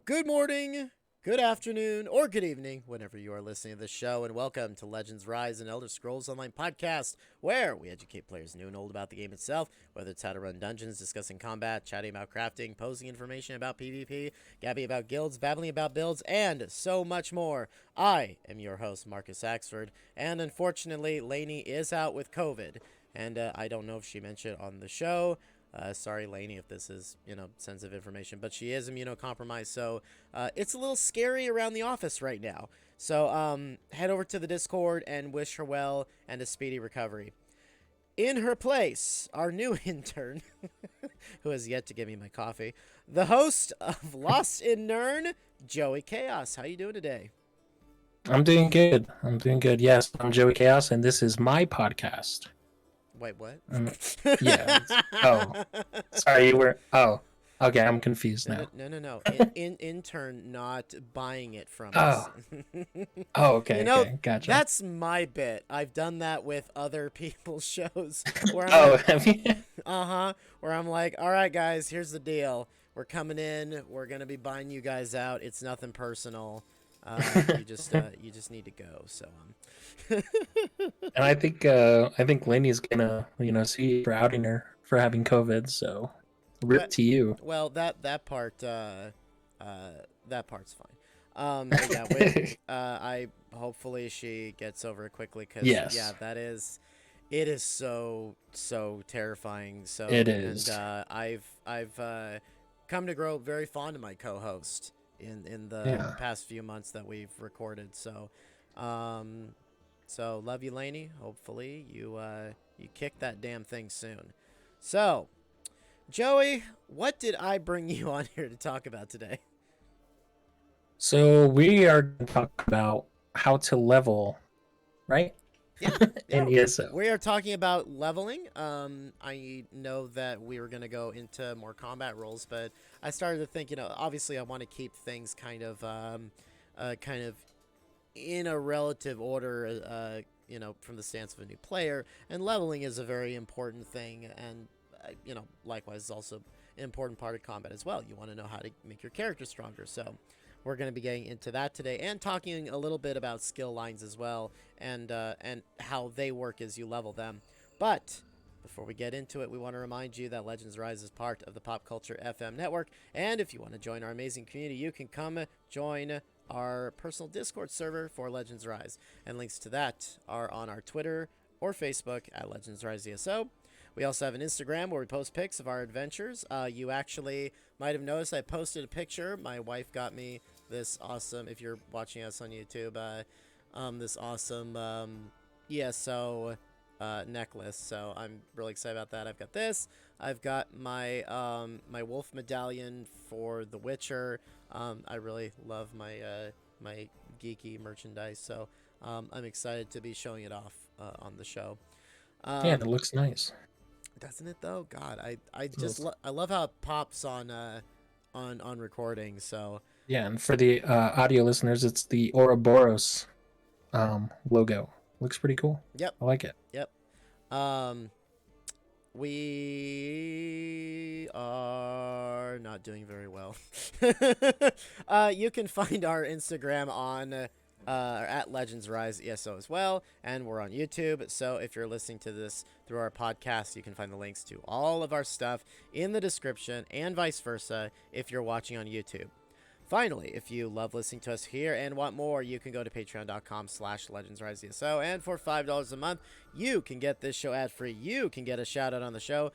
Good morning, good afternoon, or good evening, whenever you are listening to this show, and welcome to Legends Rise, an Elder Scrolls Online podcast, where we educate players new and old about the game itself, whether it's how to run dungeons, discussing combat, chatting about crafting, posting information about PvP, gabbing about guilds, babbling about builds, and so much more. I am your host, Marcus Axford, and unfortunately, Lainy is out with COVID, and I don't know if she mentioned on the show. Sorry, Lainy, if this is, sensitive information, but she is immunocompromised, so it's a little scary around the office right now. So head over to the Discord and wish her well and a speedy recovery. In her place, our new intern, who has yet to give me my coffee, the host of Lost in Nirn, JoeyChaos. How you doing today? I'm doing good. Yes, I'm JoeyChaos, and this is my podcast. Wait, what? Yeah. Oh, sorry, you were. Oh, okay. I'm confused now. No. Intern not buying it from us. Oh, oh, okay, okay, gotcha. That's my bit. I've done that with other people's shows where I'm Oh, like, have you? where I'm like, all right, guys, here's the deal. We're coming in. We're gonna be buying you guys out. It's nothing personal. You just need to go. So And I think Lainey's gonna, see you for outing her for having COVID. So, rip to you. well, that part, that part's fine. But yeah, with, I hopefully she gets over it quickly because Yes. yeah, it is so terrifying. So It is. And I've come to grow very fond of my co-host in the Yeah. past few months that we've recorded. So love you, Lainy. Hopefully you kick that damn thing soon. So, Joey, what did I bring you on here to talk about today? So we are going to talk about how to level, right? Yeah, In yeah. ESO. We are talking about leveling. I know that we were going to go into more combat roles, but I started to think, obviously I want to keep things kind of in a relative order, from the stance of a new player. And leveling is a very important thing, and likewise, is also an important part of combat as well. You want to know how to make your character stronger, so we're going to be getting into that today and talking a little bit about skill lines as well, and how they work as you level them. But before we get into it, we want to remind you that Legends Rise is part of the Pop Culture FM network, and if you want to join our amazing community, you can come join our personal Discord server for Legends Rise, and links to that are on our Twitter or Facebook at Legends Rise ESO. We also have an Instagram where we post pics of our adventures. You actually might have noticed I posted a picture. My wife got me this awesome, if you're watching us on YouTube, this awesome ESO necklace. So I'm really excited about that. I've got this. I've got my my wolf medallion for The Witcher. I really love my my geeky merchandise. So I'm excited to be showing it off on the show. Yeah, it looks nice. Doesn't it though? God, I just I love how it pops on recording. So Yeah, and for the audio listeners, it's the Ouroboros logo. Looks pretty cool. yep, I like it. yep. We are not doing very well. You can find our Instagram on at Legends Rise ESO as well, and we're on YouTube. So if you're listening to this through our podcast, you can find the links to all of our stuff in the description, and vice versa if you're watching on YouTube. Finally, if you love listening to us here and want more, you can go to patreon.com/legendsriseeso, and for $5 a month, you can get this show ad-free. You can get a shout-out on the show,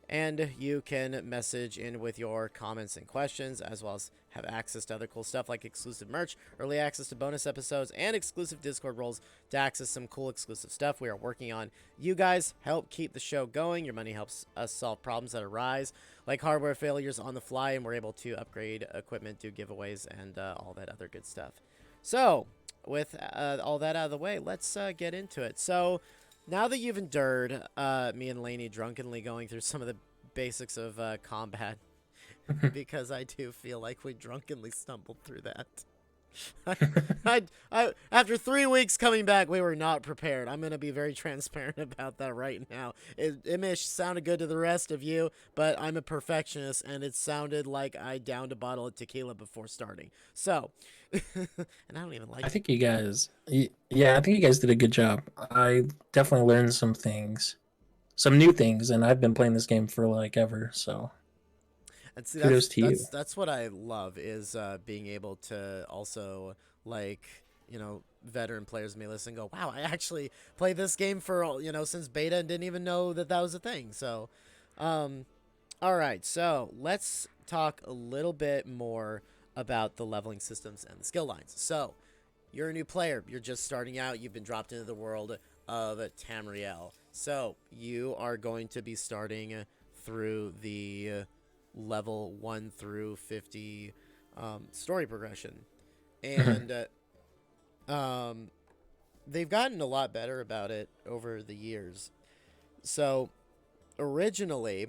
and you can message in with your comments and questions, as well as have access to other cool stuff like exclusive merch, early access to bonus episodes, and exclusive Discord roles to access some cool exclusive stuff we are working on. You guys help keep the show going. Your money helps us solve problems that arise, like hardware failures on the fly, and we're able to upgrade equipment, do giveaways, and all that other good stuff. So, with all that out of the way, let's get into it. So, now that you've endured me and Lainy drunkenly going through some of the basics of combat, because I do feel like we drunkenly stumbled through that. After 3 weeks coming back, we were not prepared. I'm gonna be very transparent about that right now. It may sounded good to the rest of you, but I'm a perfectionist, and it sounded like I downed a bottle of tequila before starting. So, and I don't even like I it. think you guys, yeah, I think you guys did a good job. I definitely learned some things, some new things, and I've been playing this game for like ever. So And see, kudos that's to you. that's that's what I love is being able to also like veteran players may listen and go, wow, I actually played this game for since beta and didn't even know that was a thing. So, um, all right, so let's talk a little bit more about the leveling systems and the skill lines. So, you're a new player. You're just starting out. You've been dropped into the world of Tamriel. So, you are going to be starting through the level 1 through 50 story progression. Mhm. And they've gotten a lot better about it over the years. So, originally,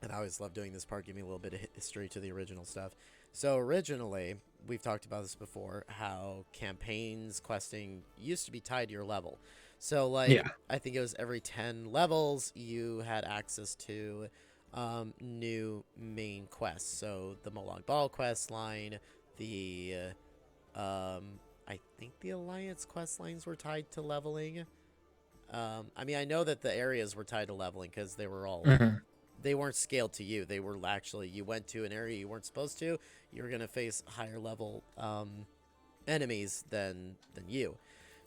and I always love doing this part, give me a little bit of history to the original stuff. So originally, we've talked about this before, how campaigns questing used to be tied to your level. So like, Yeah. I think it was every 10 levels you had access to new main quests. So the Molong Ball quest line, the I think the Alliance quest lines were tied to leveling. I mean, I know that the areas were tied to leveling because Hmm. they weren't scaled to you. They were actually, you went to an area you weren't supposed to. You were gonna face higher level enemies than you.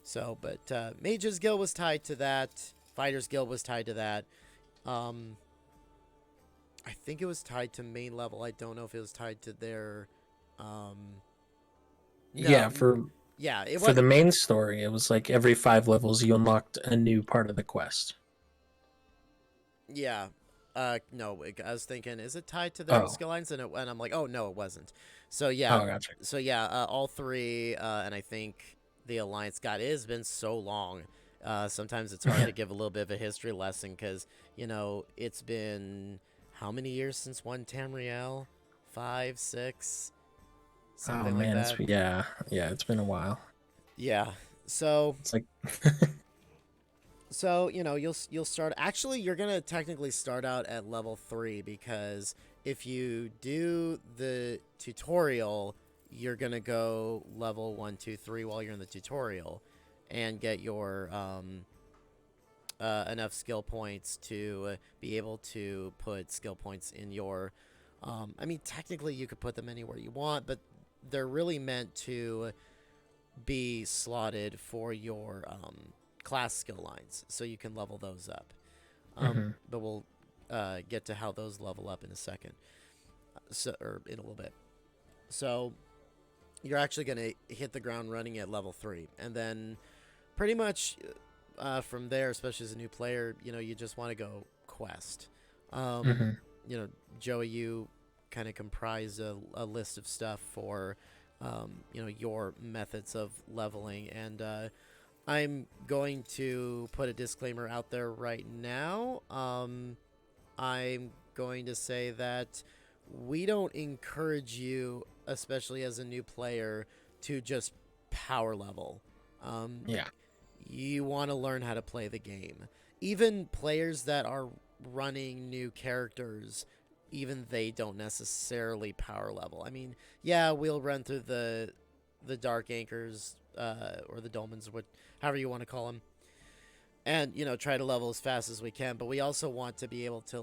So, but Mage's Guild was tied to that. Fighters Guild was tied to that. Um, I think it was tied to main level. I don't know if it was tied to their. Um, no, Yeah, for yeah, it for was. the main story, it was like every 5 levels you unlocked a new part of the quest. Yeah. No, I was thinking, is it tied to their Oh, skill lines? And I'm like, oh no, it wasn't. So oh, gotcha. all three, and I think the Alliance. God, it has been so long. Sometimes it's hard to give a little bit of a history lesson because it's been how many years since one Tamriel? 5, 6, Oh something like man, that. yeah, it's been a while. Yeah. So It's like, you'll start. Actually, you're gonna technically start out at level 3 because if you do the tutorial, you're gonna go level 1, 2, 3 while you're in the tutorial, and get your enough skill points to be able to put skill points in your. I mean, technically, you could put them anywhere you want, but they're really meant to be slotted for your class skill lines, so you can level those up. mhm. But we'll get to how those level up in a second, or in a little bit. So you're actually going to hit the ground running at level 3, and then pretty much from there, especially as a new player, you just want to go quest. Um, Mhm. Joey, you kind of comprise a list of stuff for your methods of leveling, and I'm going to put a disclaimer out there right now. I'm going to say that we don't encourage you, especially as a new player, to just power level. Um, Yeah. you want to learn how to play the game. Even players that are running new characters, even they don't necessarily power level. I mean, yeah, we'll run through the dark anchors or the dolmens, however you want to call them, and try to level as fast as we can. But we also want to be able to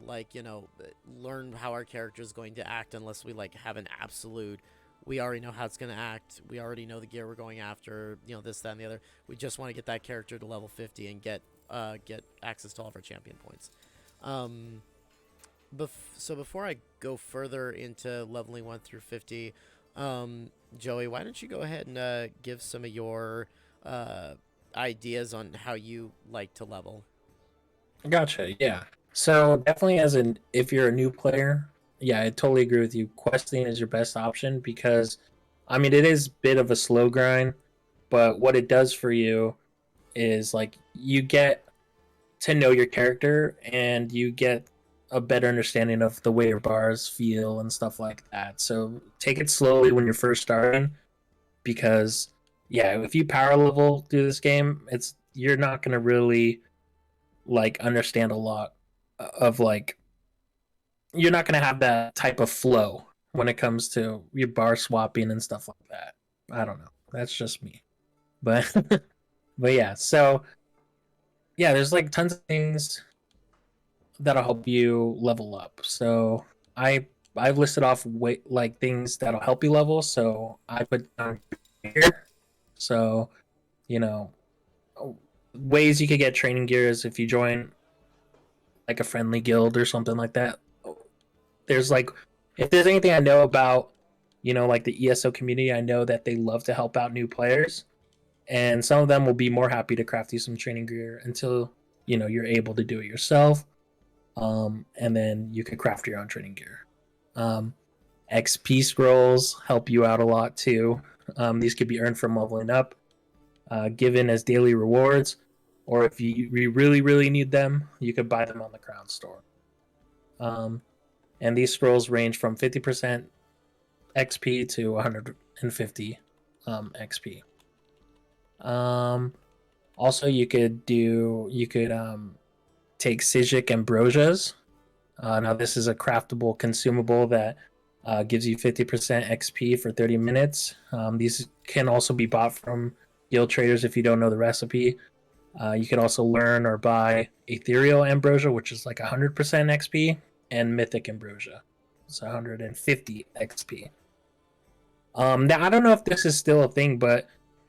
learn how our character is going to act, unless we have an absolute. We already know how it's going to act. We already know the gear we're going after. This, that, and the other. We just want to get that character to level 50 and get access to all of our champion points. Um, so before I go further into leveling 1 through 50, Joey, why don't you go ahead and give some of your uh, ideas on how you like to level? Gotcha. Yeah. So definitely, if you're a new player, yeah, I totally agree with you. Questing is your best option because, I mean, it is a bit of a slow grind, but what it does for you is like you get to know your character and you get a better understanding of the way your bars feel and stuff like that. So take it slowly when you're first starting, because yeah, if you power level through this game, you're not gonna really like understand a lot of like you're not gonna have that type of flow when it comes to your bar swapping and stuff like that. I don't know. That's just me. But but yeah, so yeah, there's like tons of things that'll help you level up. So I I've listed off like things that'll help you level. So I put down here. So you know ways you could get training gear is if you join like a friendly guild or something like that. There's like if there's anything I know about like the ESO community, I know that they love to help out new players, and some of them will be more happy to craft you some training gear until you're able to do it yourself. And then you can craft your own training gear. um, XP scrolls help you out a lot too. These could be earned from leveling up, given as daily rewards, or if you really really need them, you could buy them on the crown store. um, and these scrolls range from 50% XP to 150 XP. Also, you could take Sijic Ambrosias. Now, this is a craftable consumable that gives you 50% XP for 30 minutes. These can also be bought from guild traders if you don't know the recipe. You can also learn or buy Ethereal Ambrosia, which is like 100% XP, and Mythic Ambrosia. It's 150 XP. Now, I don't know if this is still a thing, but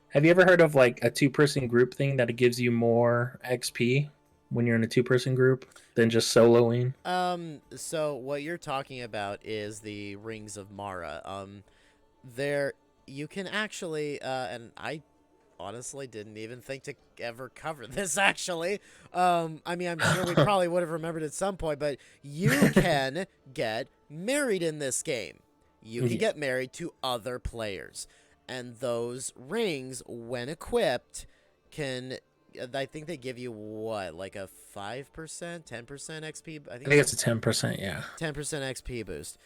have you ever heard of like a two-person group thing that it gives you more XP when you're in a two-person group than just soloing? So what you're talking about is the Rings of Mara. There you can actually, and I honestly didn't even think to ever cover this actually. I mean, I'm sure we probably would have remembered at some point, but you can get married in this game. You can Yeah. get married to other players, and those rings, when equipped, can I think they give you what, like a 5%, 10% XP? I I think think it's it's a 10%, yeah. 10% XP boost.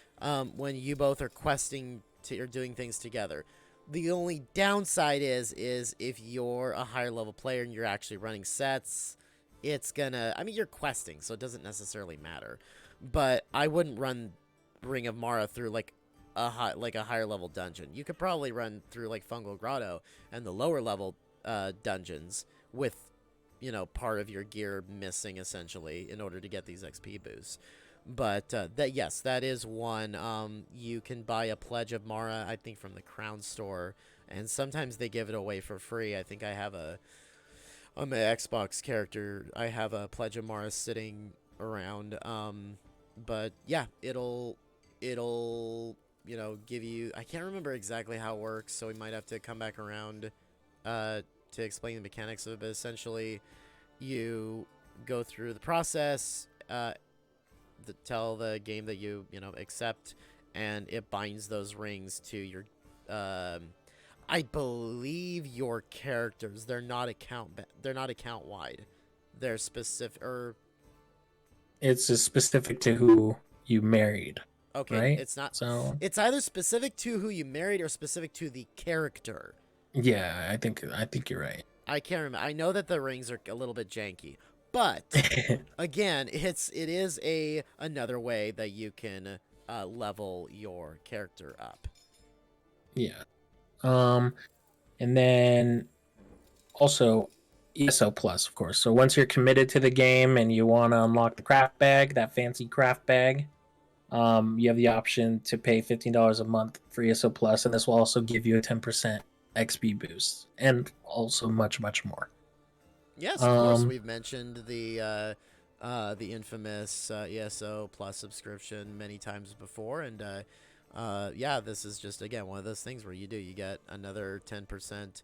When you both are questing or doing things together. The only downside is if you're a higher level player and you're actually running sets, it's gonna. I mean, you're questing, so it doesn't necessarily matter. But I wouldn't run Ring of Mara through like a higher level dungeon. You could probably run through like Fungal Grotto and the lower level dungeons with part of your gear missing essentially in order to get these XP boosts. But that is one. You can buy a Pledge of Mara, I think, from the Crown Store, and sometimes they give it away for free. I think I have on my Xbox character, I have a Pledge of Mara sitting around. But yeah, it'll give you. I can't remember exactly how it works, so we might have to come back around to explain the mechanics of it. But essentially, you go through the process. Tell the game that you accept, and it binds those rings to your I believe your characters. They're not account wide. They're specific It's just specific to who you married, okay, right? it's not. So It's either specific to who you married or specific to the character. yeah, I think you're right. I can't remember. I know that the rings are a little bit janky, but again, it is another way that you can level your character up. Yeah. Um, and then also ESO Plus, of course. So once you're committed to the game and you want to unlock the craft bag, that fancy craft bag, you have the option to pay $15 a month for ESO Plus, and this will also give you a 10% XP boost, and also much much more. Yes, of course. Um, We've mentioned the infamous ESO Plus subscription many times before, and yeah, this is just again one of those things where you get another 10%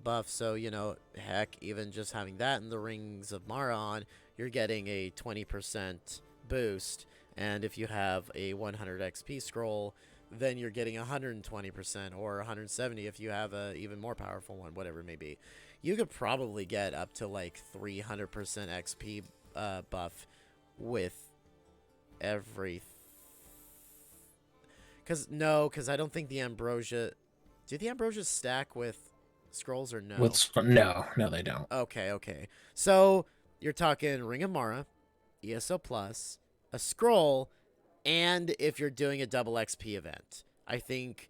buff. So heck, even just having that and the Rings of Mara on, you're getting a 20% boost, and if you have a 100 XP scroll, then you're getting 120% or 170 if you have a even more powerful one, whatever it may be. You could probably get up to like 300% XP buff with every. Because I don't think the Ambrosia Do the Ambrosias stack with scrolls or no? No, they don't. Okay. So you're talking Ring of Mara, ESO Plus, a scroll, and if you're doing a double XP event, I think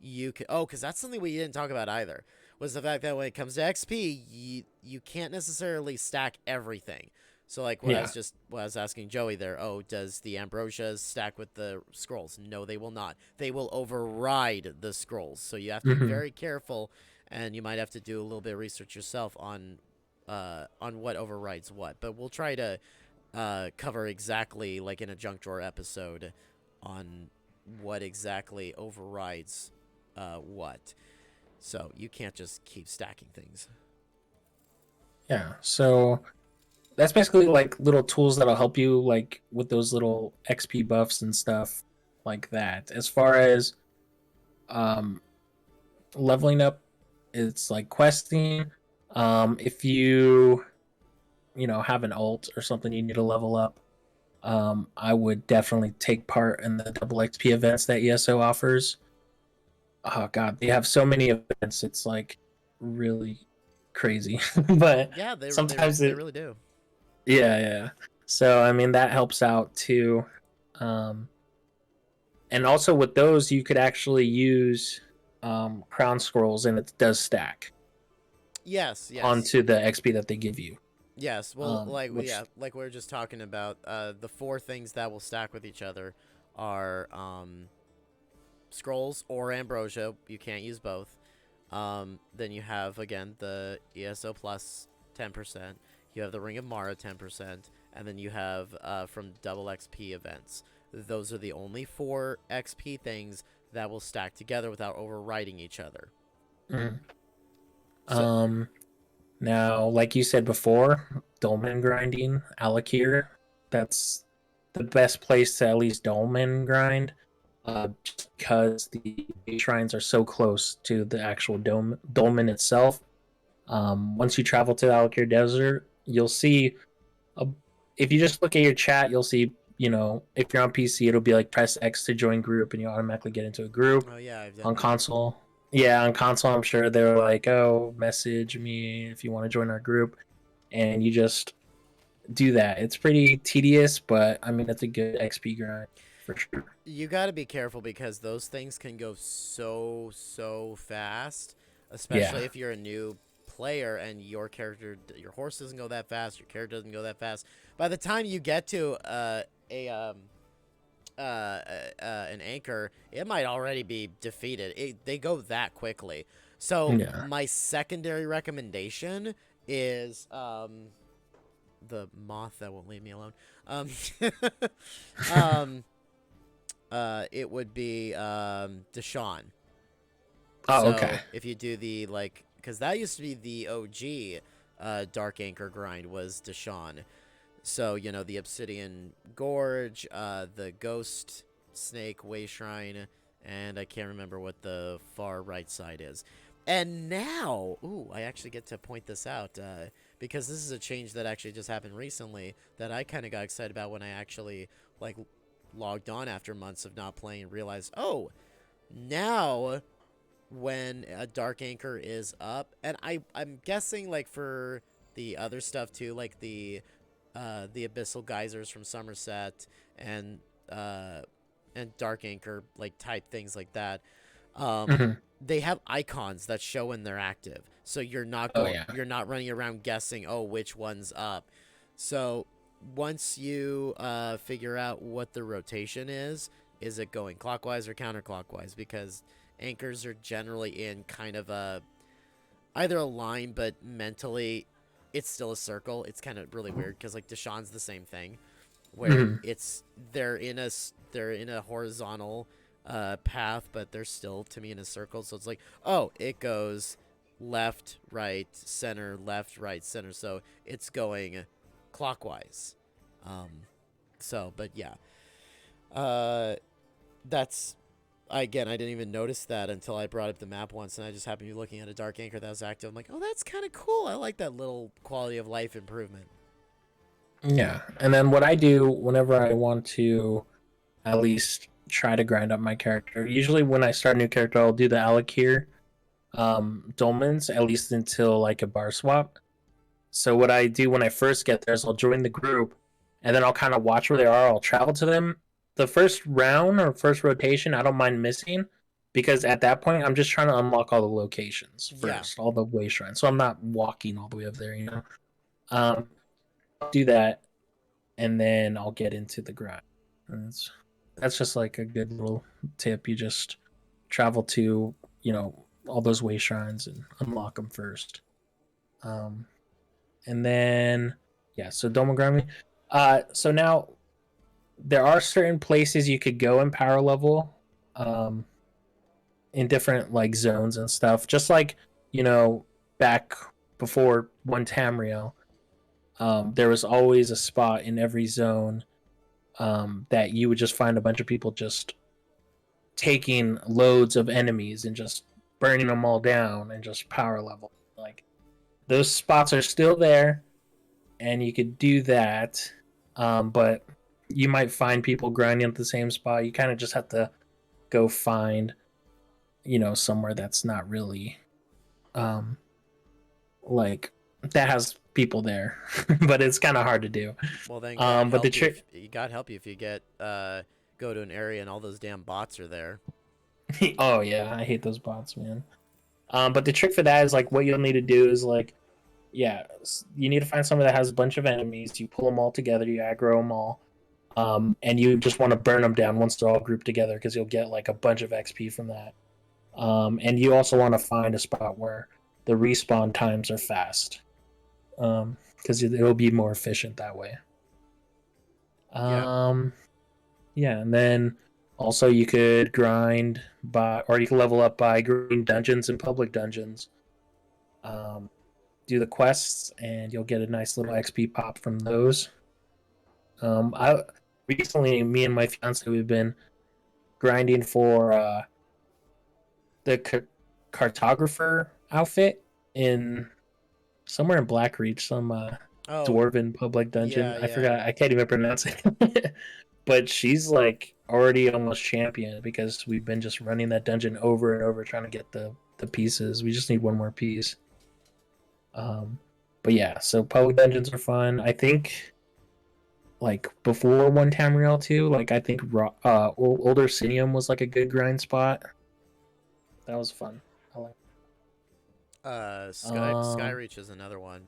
you could. Oh, because that's something we didn't talk about either. Was the fact that when it comes to XP, you can't necessarily stack everything. So like what I was asking Joey there. Oh, does the Ambrosias stack with the scrolls? No, they will not. They will override the scrolls. So you have to be very careful, and you might have to do a little bit of research yourself on what overrides what. But we'll try to cover exactly like in a junk drawer episode on what exactly overrides what. So you can't just keep stacking things. Yeah, so that's basically like little tools that'll help you like with those little XP buffs and stuff like that. As far as um leveling up, it's like questing. If you know have an alt or something you need to level up, I would definitely take part in the double XP events that ESO offers. Oh god, they have so many events. It's like really crazy. But Yeah, sometimes they really do. yeah. So I mean that helps out too. Um, and also with those you could actually use crown scrolls and it does stack Yes. onto the XP that they give you. Yes. Well, Which like we were just talking about, the four things that will stack with each other are scrolls or ambrosia. You can't use both. Then you have again the ESO plus 10%. You have the Ring of Mara 10%, and then you have from double XP events. Those are the only 4 XP things that will stack together without overriding each other. mm. So, Now, like you said before, dolmen grinding, Alakir, that's the best place to at least dolmen grind. Just because the shrines are so close to the actual dolmen itself. Once you travel to the Alakir Desert, you'll see, a, if you just look at your chat, you'll see, you know, if you're on PC, it'll be like press X to join group and you automatically get into a group. oh yeah, I've done On that. console, yeah, on console, I'm sure they're like, oh, message me if you want to join our group. And you just do that. It's pretty tedious, but I mean, it's a good XP grind for sure. You got to be careful because those things can go so fast, Yeah. especially if you're a new player and your horse doesn't go that fast, your character doesn't go that fast. By the time you get to an anchor, it might already be defeated. They go that quickly. So Yeah. my secondary recommendation is the moth that won't leave me alone. Um, it would be Deshaun. Oh, So okay. if you do the because that used to be the OG Dark Anchor grind was Deshaun. So you know the Obsidian Gorge, the Ghost Snake Way Shrine, and I can't remember what the far right side is. And now, I actually get to point this out because this is a change that actually just happened recently that I kind of got excited about when I actually logged on after months of not playing and realized, oh, now when a Dark Anchor is up, and I'm guessing for the other stuff too, like the Abyssal Geysers from Somerset and Dark Anchor type things like that. Mhm. They have icons that show when they're active, so you're not Oh, yeah. you're not running around guessing which one's up. So once you figure out what the rotation is it going clockwise or counterclockwise? Because anchors are generally in kind of either a line, but mentally it's still a circle. It's kind of really weird because Deshaun's the same thing, where Mhm. they're in a horizontal path, but they're still to me in a circle. So it's it goes left, right, center, left, right, center. So it's going clockwise. But yeah, that's again, I didn't even notice that until I brought up the map once, and I just happened to be looking at a Dark Anchor that was active. I'm like, oh, that's kind of cool. I like that little quality of life improvement. Yeah. And then what I do whenever I want to at least try to grind up my character, usually when I start a new character, I'll do the Alakir dolmens, at least until like a bar swap. So what I do when I first get there is I'll join the group, and then I'll kind of watch where they are. I'll travel to them. The first round or first rotation, I don't mind missing, because at that point I'm just trying to unlock all the locations Yeah. first, all the way shrines. So I'm not walking all the way up there, you know. Um, I'll do that, and then I'll get into the grind. And that's just like a good little tip. You just travel to, you know, all those way shrines and unlock them first. Um, and then yeah, so Domogrammy. So now there are certain places you could go in power level, um, in different like zones and stuff. Just like, you know, back before one Tamriel, there was always a spot in every zone, that you would just find a bunch of people just taking loads of enemies and just burning them all down and just power level. Like those spots are still there, and you could do that, but you might find people grinding at the same spot. You kind of just have to go find, you know, somewhere that's not really, um, like that has people there, but it's kind of hard to do. Well, then God But the help you trick, if God help you if you get go to an area and all those damn bots are there. oh yeah, I hate those bots, man. But the trick for that is like what you'll need to do is like, yeah, you need to find somewhere that has a bunch of enemies. You pull them all together, you aggro them all, and you just want to burn them down once they're all grouped together because you'll get like a bunch of XP from that. And you also want to find a spot where the respawn times are fast, because it'll be more efficient that way. Yeah. Yeah, and then also you could grind by, or you can level up by grinding dungeons and public dungeons. Do the quests, and you'll get a nice little XP pop from those. I recently, me and my fiance, we've been grinding for the cartographer outfit in somewhere in Blackreach, some Oh, dwarven public dungeon. yeah, I yeah. forgot. I can't even pronounce it. But she's like already almost champion because we've been just running that dungeon over and over trying to get the pieces. We just need one more piece. But yeah, so public dungeons are fun. I think like before one Tamriel 2, like I think older Sinium was like a good grind spot. That was fun. I like. Skyreach is another one.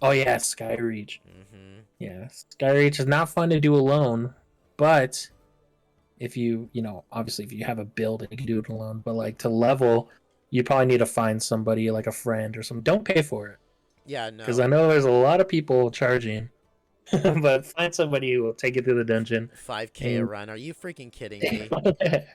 Oh yeah, Skyreach. Mm-hmm. Yeah, Skyreach is not fun to do alone, but if you know, obviously if you have a build and you can do it alone, but like to level, you probably need to find somebody like a friend or something. Don't pay for it, Yeah, because I no. know there's a lot of people charging, but find somebody who will take you through the dungeon. 5K a And run. Are you freaking kidding me?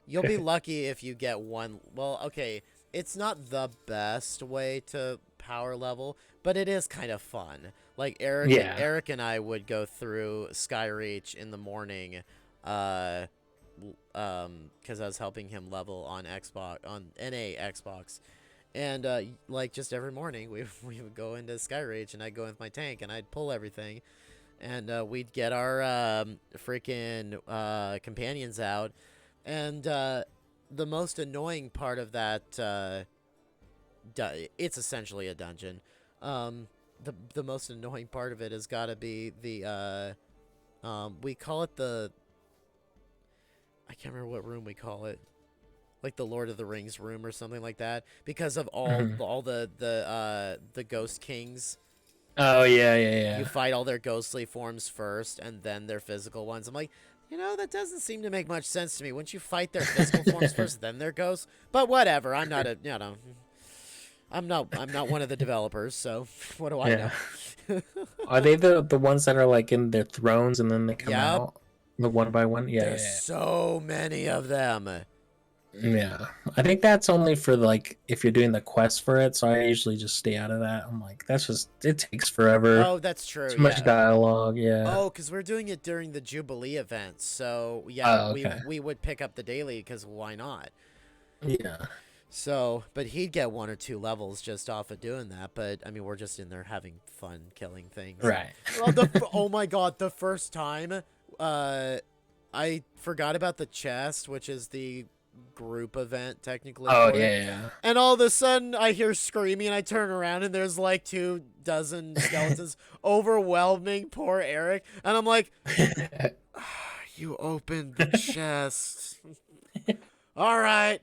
You'll be lucky if you get one. Well, okay, it's not the best way to power level, but it is kind of fun. Like yeah, Eric and I would go through Skyreach in the morning, uh, because I was helping him level on Xbox on NA Xbox, and like just every morning we would go into Skyreach and I'd go with my tank and I'd pull everything, and we'd get our freaking companions out, and the most annoying part of that, it's essentially a dungeon. The most annoying part of it has got to be the we call it the, I can't remember what room we call it, like the Lord of the Rings room or something like that, because of mhm. all the ghost kings. Oh yeah, yeah, You yeah. fight all their ghostly forms first and then their physical ones. I'm like, that doesn't seem to make much sense to me. Wouldn't you fight their physical forms first, then their ghosts? But whatever. I'm not a, I'm not one of the developers, so what do I Yeah. know? Are they the ones that are like in their thrones and then they come Yep. out the one by one? Yeah, There's yeah, so many of them. yeah. I think that's only for like if you're doing the quest for it. So I usually just stay out of that. I'm like, that's just it takes forever. Oh, that's true. Too much Yeah. dialogue. Yeah. Oh, because we're doing it during the Jubilee event. So, yeah, Oh, we okay. we would pick up the daily because why not? Yeah. So, but he'd get 1 or 2 levels just off of doing that. But I mean, we're just in there having fun killing things. Right. Well, oh my god, the first time, I forgot about the chest, which is the group event technically Oh for it. yeah, And all of a sudden, I hear screaming, and I turn around, and there's like 24 skeletons overwhelming poor Eric. And I'm like, yeah. you opened the chest. All right.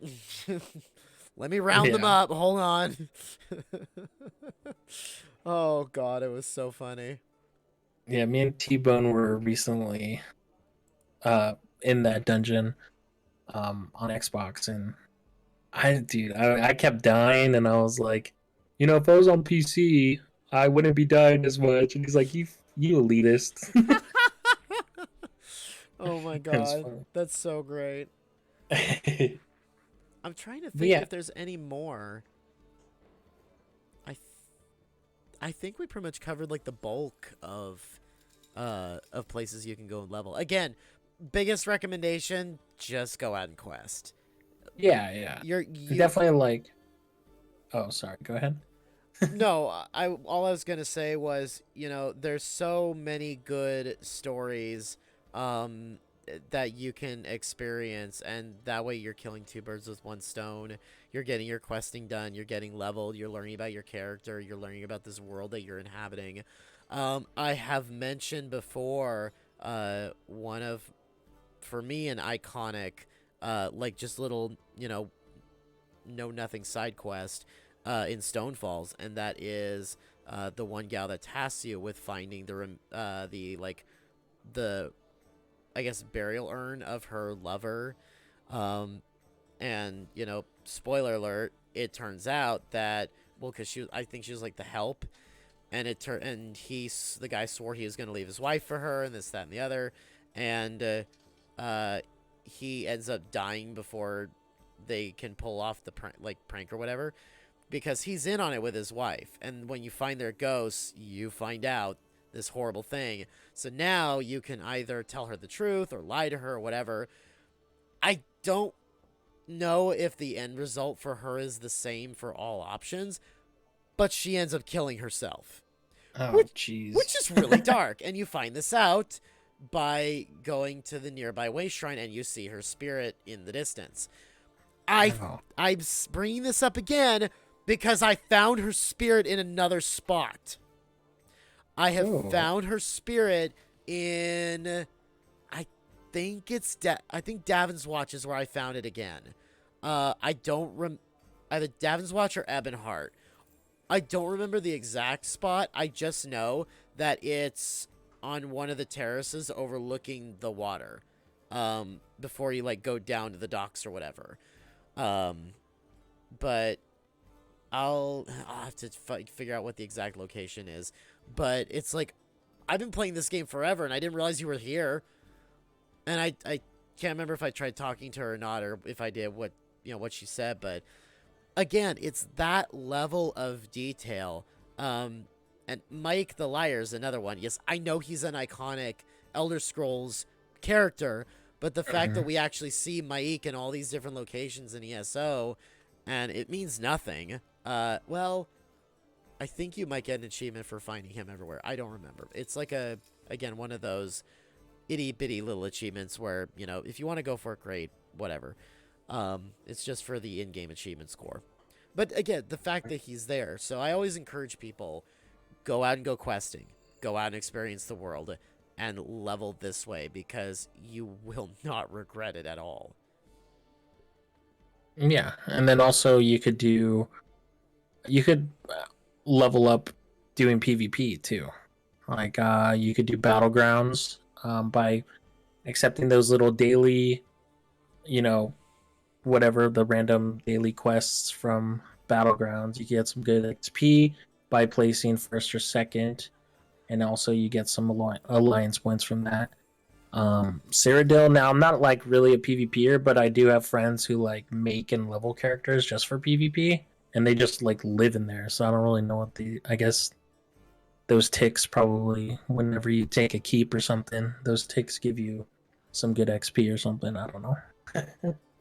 Let me round them Yeah. up. Hold on. Oh, God, it was so funny. Yeah, me and T-Bone were recently in that dungeon on Xbox, and I kept dying, and I was like, if I was on PC, I wouldn't be dying as much. And he's like, you elitist. Oh, my It was God. fun. That's so great. But I'm trying to think yeah, if there's any more. I, th- I think we pretty much covered like the bulk of places you can go and level. Again, biggest recommendation: just go out and quest. yeah. You Definitely like. Oh, sorry. Go ahead. No, I all I was gonna say was, there's so many good stories, um, that you can experience, and that way you're killing two birds with one stone. You're getting your questing done. You're getting leveled. You're learning about your character. You're learning about this world that you're inhabiting. I have mentioned before, one of, for me, an iconic, like just little, know nothing side quest in Stonefalls, and that is the one gal that tasks you with finding the I guess burial urn of her lover. And spoiler alert, it turns out that, well, because I think she was like the help, and the guy swore he was going to leave his wife for her, and this, that, and the other, and he ends up dying before they can pull off the prank or whatever, because he's in on it with his wife. And when you find their ghosts, you find out this horrible thing. So now you can either tell her the truth or lie to her or whatever. I don't know if the end result for her is the same for all options, but she ends up killing herself, Oh, which jeez. is really dark. And you find this out by going to the nearby way shrine, and you see her spirit in the distance. Oh. I'm bringing this up again because I found her spirit in another spot. I have Oh. found her spirit in, I think Davin's Watch is where I found it again. I don't either Davin's Watch or Ebonheart. I don't remember the exact spot. I just know that it's on one of the terraces overlooking the water. Before you go down to the docks or whatever. But I'll have to figure out what the exact location is. But it's like, I've been playing this game forever, and I didn't realize you were here. And I can't remember if I tried talking to her or not, or if I did, what she said. But again, it's that level of detail. And Mike the Liar is another one. Yes, I know he's an iconic Elder Scrolls character, but the fact that we actually see Mike in all these different locations in ESO, and it means nothing. Well, I think you might get an achievement for finding him everywhere. I don't remember. It's like again, one of those itty bitty little achievements where, if you want to go for it, great, whatever. It's just for the in-game achievement score. But again, the fact that he's there. So I always encourage people, go out and go questing. Go out and experience the world and level this way, because you will not regret it at all. Yeah, and then also you could level up doing PvP too. Like you could do battlegrounds by accepting those little daily, you know, whatever the random daily quests from battlegrounds. You get some good XP by placing first or second, and also you get some alliance points from that. Cyrodiil, now I'm not like really a PvPer, but I do have friends who like make and level characters just for PvP, and they just like live in there. So I don't really know I guess those ticks probably, whenever you take a keep or something, those ticks give you some good XP or something. I don't know.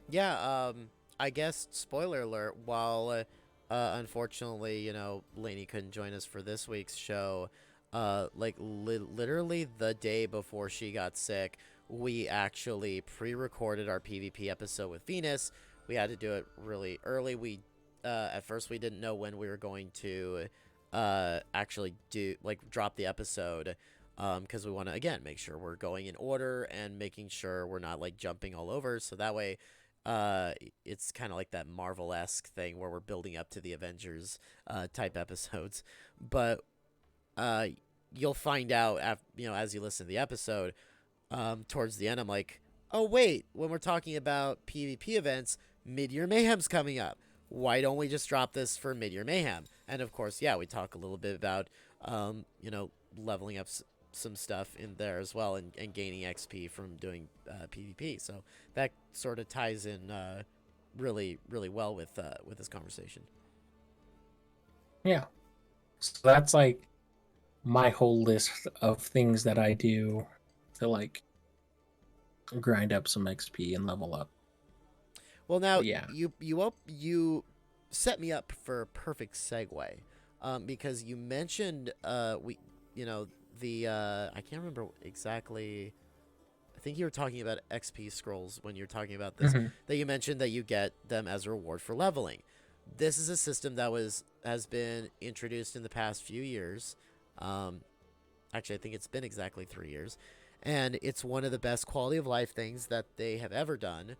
Yeah, I guess, spoiler alert, while unfortunately, Lainy couldn't join us for this week's show, literally the day before she got sick, we actually pre-recorded our PvP episode with Venus. We had to do it really early. We at first we didn't know when we were going to actually drop the episode, because we want to again make sure we're going in order and making sure we're not like jumping all over. So that way, it's kind of like that Marvel-esque thing where we're building up to the Avengers type episodes. But you'll find out as you listen to the episode, towards the end, I'm like, oh wait, when we're talking about PvP events, Mid-Year Mayhem's coming up. Why don't we just drop this for Mid-Year Mayhem? And of course, yeah, we talk a little bit about leveling up some stuff in there as well, and gaining XP from doing PvP. So that sort of ties in really, really well with this conversation. Yeah. So that's like my whole list of things that I do to like grind up some XP and level up. Well, now yeah, you set me up for a perfect segue, because you mentioned I can't remember exactly. I think you were talking about XP scrolls when you're talking about this. Mhm. That you mentioned that you get them as a reward for leveling. This is a system that has been introduced in the past few years. Actually, I think it's been exactly 3 years, and it's one of the best quality of life things that they have ever done.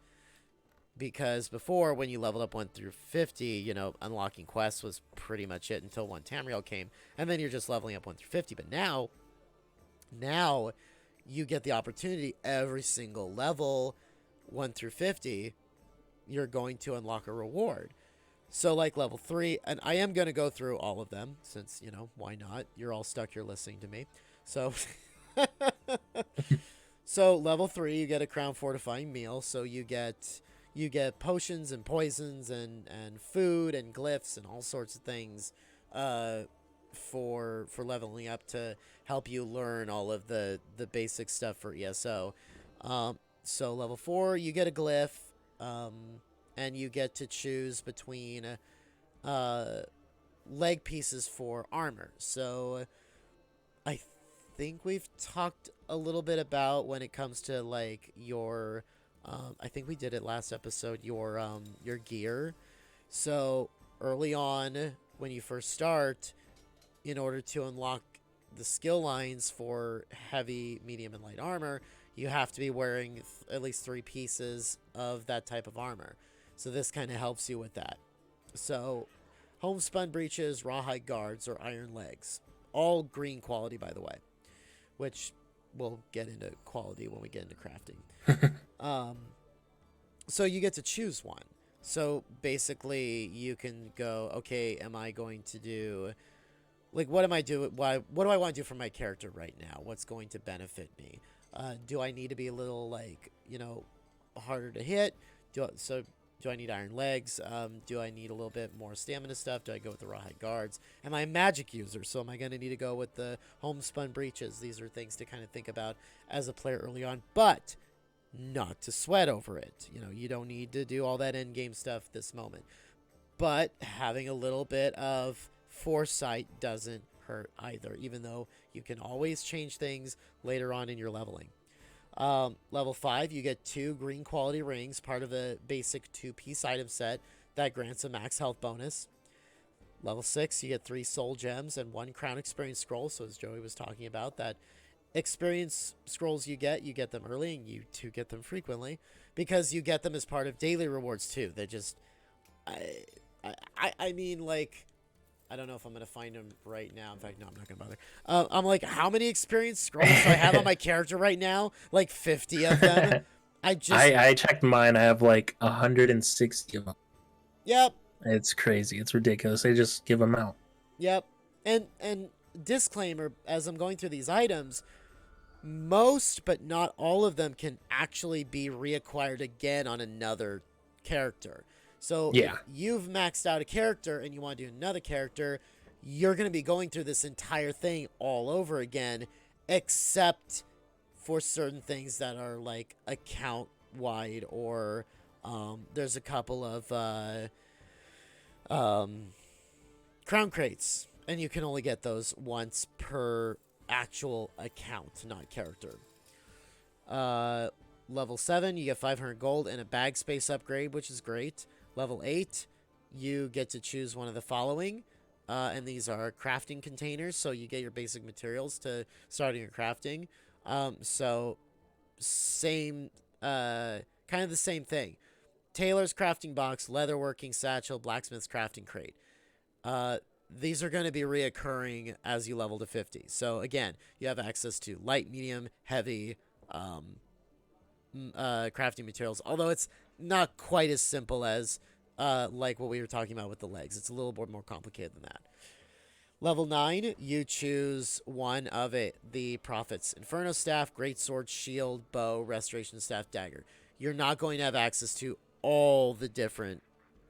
Because before, when you leveled up 1 through 50, unlocking quests was pretty much it until one Tamriel came, and then you're just leveling up 1 through 50. But now you get the opportunity every single level, 1 through 50, you're going to unlock a reward. So like level 3, and I am going to go through all of them since, why not? You're all stuck here listening to me. So so level 3, you get a crown fortifying meal, so you get potions and poisons and food and glyphs and all sorts of things for leveling up to help you learn all of the basic stuff for ESO. So level 4, you get a glyph, and you get to choose between leg pieces for armor. So I think we've talked a little bit about when it comes to like your I think we did it last episode, your gear. So early on, when you first start, in order to unlock the skill lines for heavy, medium, and light armor, you have to be wearing at least 3 pieces of that type of armor. So this kind of helps you with that. So homespun breeches, rawhide guards, or iron legs. All green quality, by the way, which we'll get into quality when we get into crafting. So you get to choose one. So basically you can go, okay, am I going to do, like, what do I want to do for my character right now? What's going to benefit me? Do I need to be a little, like, harder to hit? Do I need iron legs? Do I need a little bit more stamina stuff? Do I go with the rawhide guards? Am I a magic user? So am I going to need to go with the homespun breeches? These are things to kind of think about as a player early on, but not to sweat over it. You don't need to do all that end game stuff this moment. But having a little bit of foresight doesn't hurt either, even though you can always change things later on in your leveling. Level 5, you get 2 green quality rings, part of a basic 2-piece item set that grants a max health bonus. Level 6, you get 3 soul gems and 1 crown experience scroll. So as Joey was talking about, that experience scrolls you get them early, and you too get them frequently because you get them as part of daily rewards too. They just, I mean, like, I don't know if I'm going to find them right now. In fact, no, I'm not going to bother. I'm like, how many experience scrolls do I have on my character right now? Like 50 of them. I checked mine. I have like 160 of them. Yep. It's crazy. It's ridiculous. They just give them out. Yep. And disclaimer, as I'm going through these items, most but not all of them can actually be reacquired again on another character. So yeah, if you've maxed out a character and you want to do another character, you're going to be going through this entire thing all over again, except for certain things that are like account wide, or there's a couple of crown crates, and you can only get those once per actual account, not character. Level 7, you get 500 gold and a bag space upgrade, which is great. Level 8, you get to choose one of the following. And these are crafting containers, so you get your basic materials to starting your crafting. So same, kind of the same thing. Tailor's crafting box, leatherworking satchel, blacksmith's crafting crate. These are going to be reoccurring as you level to 50. So again, you have access to light, medium, heavy crafting materials. Although it's not quite as simple as like what we were talking about with the legs. It's a little bit more complicated than that. Level 9, you choose one of the Prophet's Inferno Staff, Greatsword, Shield, Bow, Restoration Staff, Dagger. You're not going to have access to all the different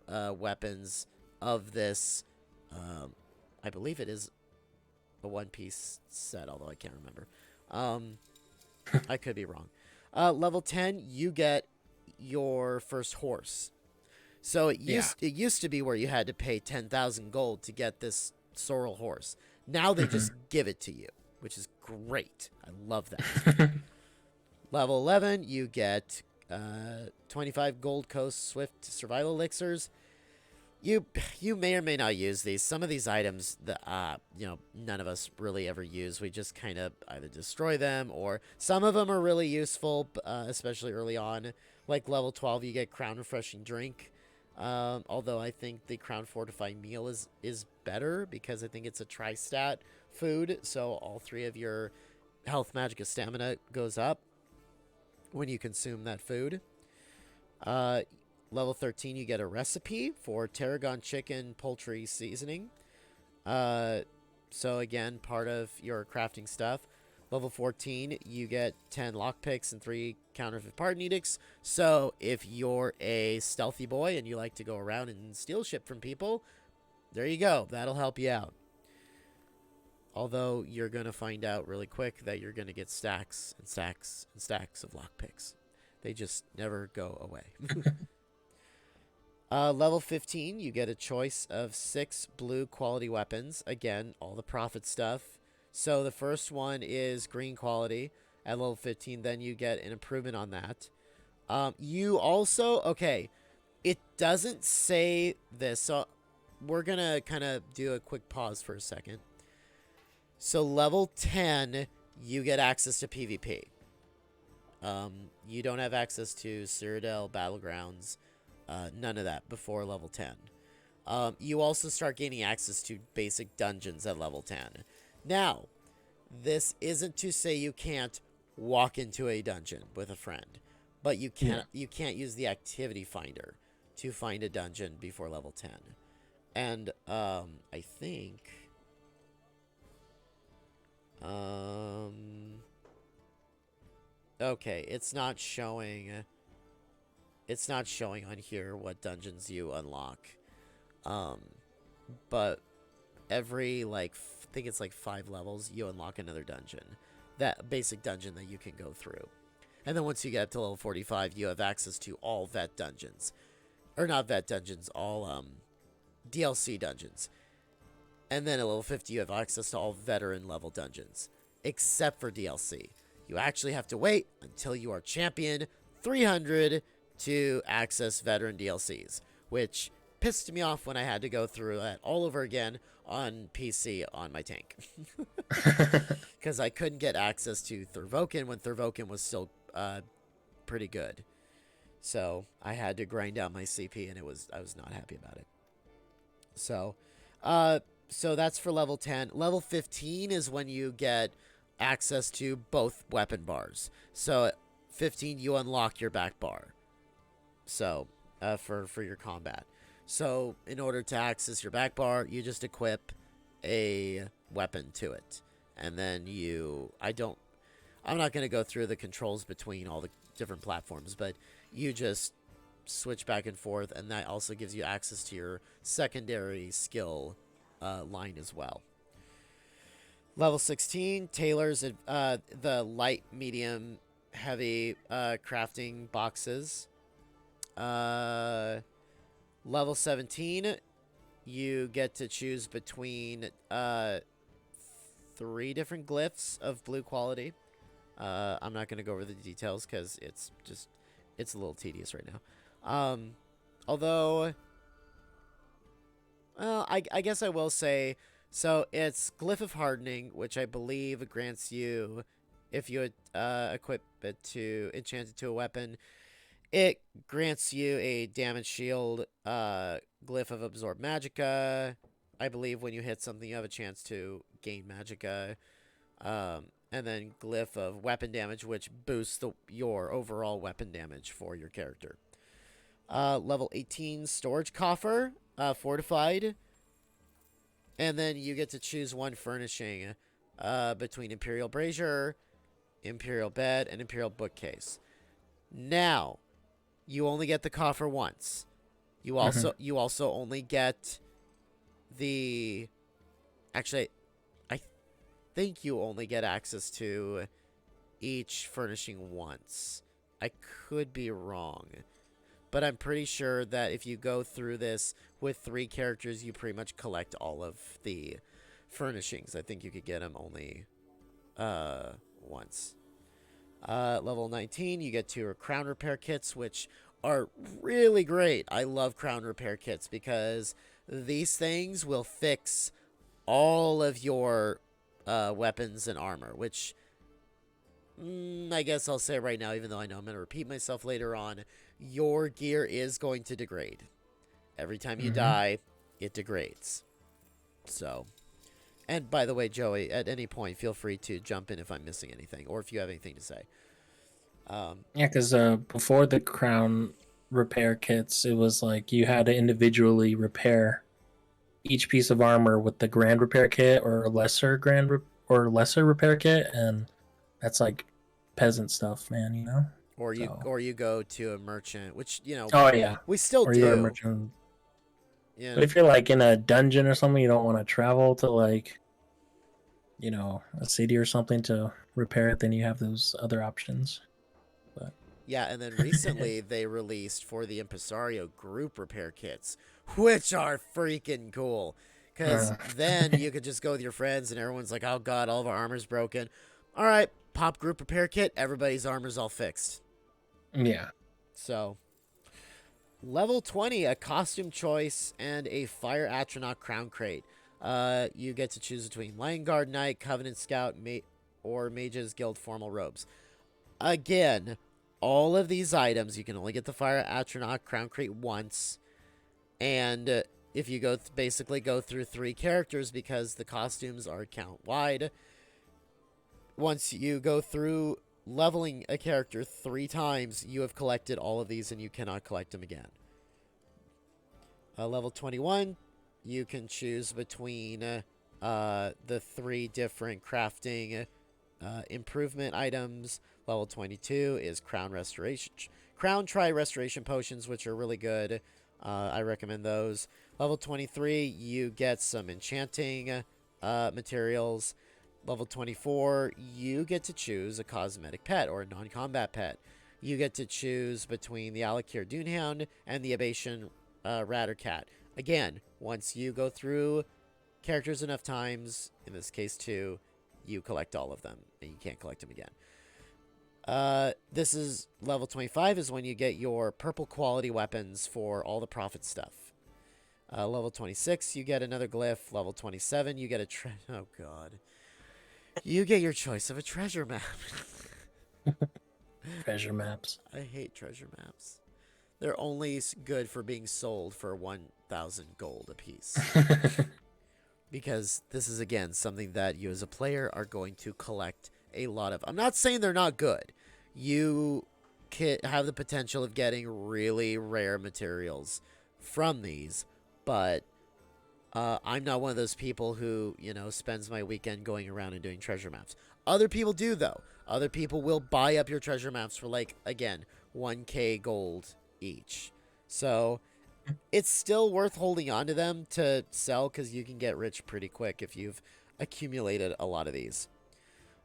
weapons of this. I believe it is a one-piece set, although I can't remember. I could be wrong. Level 10, you get your first horse. So it used to be where you had to pay 10,000 gold to get this sorrel horse. Now they just give it to you, which is great. I love that. Level 11, you get 25 Gold Coast Swift Survival Elixirs. You may or may not use these. Some of these items that none of us really ever use. We just kind of either destroy them, or some of them are really useful, especially early on. Like level 12, you get Crown Refreshing Drink. Although I think the Crown Fortifying Meal is better because I think it's a tri-stat food, so all 3 of your health, magic, and stamina goes up when you consume that food. Level 13, you get a recipe for tarragon chicken poultry seasoning. So again, part of your crafting stuff. Level 14, you get 10 lockpicks and 3 counterfeit pardon edicts. So if you're a stealthy boy and you like to go around and steal shit from people, there you go. That'll help you out. Although you're going to find out really quick that you're going to get stacks and stacks and stacks of lockpicks. They just never go away. Level 15, you get a choice of 6 blue quality weapons. Again, all the Prophet stuff. So the first one is green quality at level 15. Then you get an improvement on that. You also, okay, it doesn't say this. So we're going to kind of do a quick pause for a second. So level 10, you get access to PvP. You don't have access to Cyrodiil, Battlegrounds, none of that before level 10. You also start gaining access to basic dungeons at level 10. Now, this isn't to say you can't walk into a dungeon with a friend, but you can't use the activity finder to find a dungeon before level 10. And I think okay, it's not showing on here what dungeons you unlock. But every I think it's 5 levels, you unlock another dungeon. That basic dungeon that you can go through. And then once you get up to level 45, you have access to all vet dungeons. Or not vet dungeons, all DLC dungeons. And then at level 50, you have access to all veteran level dungeons. Except for DLC. You actually have to wait until you are champion 300 to access veteran DLCs. Which pissed me off when I had to go through that all over again on PC on my tank. Because I couldn't get access to Thurvoken when Thurvoken was still pretty good. So I had to grind out my CP, and I was not happy about it. So that's for level 10. Level 15 is when you get access to both weapon bars. So at 15, you unlock your back bar. So for your combat. So in order to access your back bar, you just equip a weapon to it. And then I'm not going to go through the controls between all the different platforms, but you just switch back and forth, and that also gives you access to your secondary skill line as well. Level 16, tailors the light, medium, heavy crafting boxes. Level 17, you get to choose between 3 different glyphs of blue quality. I'm not going to go over the details because it's a little tedious right now. Although, well, I guess I will say, so it's Glyph of Hardening, which I believe grants you, if you equip it to enchant it to a weapon, it grants you a damage shield, Glyph of Absorb Magicka. I believe when you hit something, you have a chance to gain Magicka. And then Glyph of Weapon Damage, which boosts your overall weapon damage for your character. Level 18 Storage Coffer, Fortified. And then you get to choose one furnishing between Imperial Brazier, Imperial Bed, and Imperial Bookcase. Now, you only get the coffer once. You also only get the... Actually, I think you only get access to each furnishing once. I could be wrong. But I'm pretty sure that if you go through this with 3 characters, you pretty much collect all of the furnishings. I think you could get them only once. Level 19, you get 2 crown repair kits, which are really great. I love crown repair kits because these things will fix all of your weapons and armor, which I guess I'll say right now, even though I know I'm going to repeat myself later on, your gear is going to degrade. Every time you die, it degrades. So, and by the way, Joey, at any point, feel free to jump in if I'm missing anything, or if you have anything to say. Yeah, because before the crown repair kits, it was like you had to individually repair each piece of armor with the grand repair kit or lesser lesser repair kit, and that's like peasant stuff, man. You know. Or you go to a merchant, which Oh yeah, we still or do. You go to a merchant. Yeah. But if you're like in a dungeon or something, you don't want to travel to like, a city or something to repair it. Then you have those other options. But yeah, and then recently they released for the Impresario group repair kits, which are freaking cool. Because then you could just go with your friends and everyone's like, oh god, all of our armor's broken. All right, pop group repair kit, everybody's armor's all fixed. Yeah. So, level 20, a costume choice and a Fire Atronach crown crate. You get to choose between Lion Guard Knight, Covenant Scout, or Mage's Guild formal robes. Again, all of these items, you can only get the Fire Atronach crown crate once. And if you basically go through 3 characters, because the costumes are count wide, once you go through leveling a character 3 times, you have collected all of these and you cannot collect them again. Level 21, you can choose between the 3 different crafting improvement items. Level 22 is Crown Tri Restoration Potions, which are really good. I recommend those. Level 23, you get some enchanting materials. Level 24, you get to choose a cosmetic pet or a non-combat pet. You get to choose between the Alakir Doonhound and the Abation Rat or Cat. Again, once you go through characters enough times, in this case 2, you collect all of them, and you can't collect them again. This is level 25 is when you get your purple quality weapons for all the profit stuff. Level 26, you get another glyph. Level 27, you get a oh god. You get your choice of a treasure map. Treasure maps. I hate treasure maps. They're only good for being sold for 1,000 gold apiece. Because this is, again, something that you as a player are going to collect a lot of. I'm not saying they're not good. You have the potential of getting really rare materials from these, but I'm not one of those people who, spends my weekend going around and doing treasure maps. Other people do, though. Other people will buy up your treasure maps for, 1k gold each. So, it's still worth holding on to them to sell, because you can get rich pretty quick if you've accumulated a lot of these.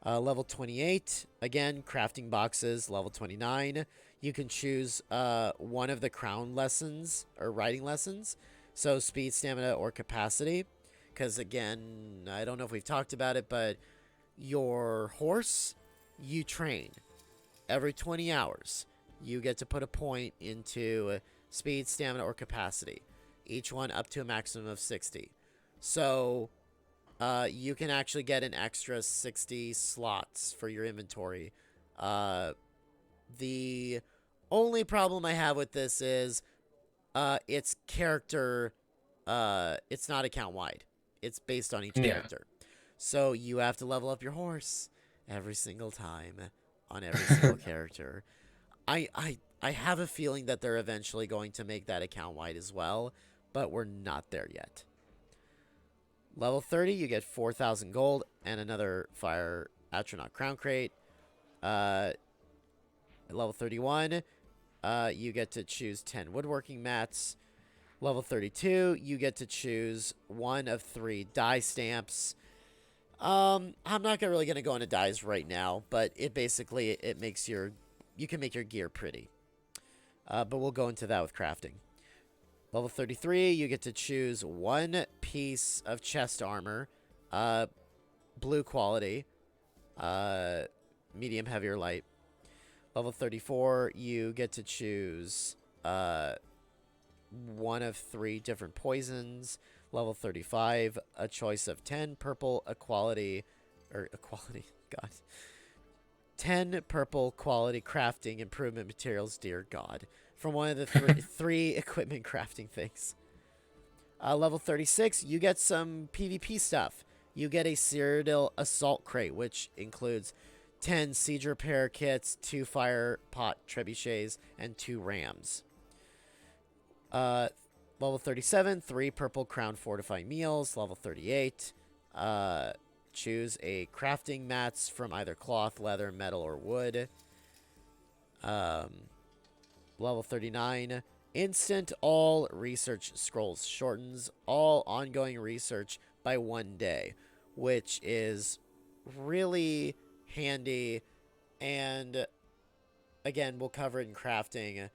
Level 28, again, crafting boxes. Level 29, you can choose one of the crown lessons, or riding lessons. So speed, stamina, or capacity. Because again, I don't know if we've talked about it, but your horse you train. Every 20 hours, you get to put a point into speed, stamina, or capacity. Each one up to a maximum of 60. So you can actually get an extra 60 slots for your inventory. The only problem I have with this is it's character. It's not account wide. It's based on each Yeah. character. So you have to level up your horse every single time on every single character. I have a feeling that they're eventually going to make that account wide as well, but we're not there yet. Level 30, you get 4,000 gold and another Fire Astronaut Crown Crate. At level 31, you get to choose 10 woodworking mats. Level 32, you get to choose one of 3 die stamps. I'm not really going to go into dies right now, but it basically, you can make your gear pretty. But we'll go into that with crafting. Level 33, you get to choose 1 piece of chest armor, blue quality, medium, heavy, or light. Level 34, you get to choose 1 of 3 different poisons. Level 35, a choice of 10 purple equality, God. 10 purple quality crafting improvement materials, dear God, from one of the 3 equipment crafting things. Level 36, you get some PvP stuff. You get a Cyrodiil Assault Crate, which includes 10 siege repair kits, 2 fire pot trebuchets, and 2 rams. Level 37, 3 purple crown fortifying meals. Level 38, choose a crafting mats from either cloth, leather, metal, or wood. Level 39, instant all research scrolls. Shortens all ongoing research by 1 day, which is really handy. And again, we'll cover it in crafting,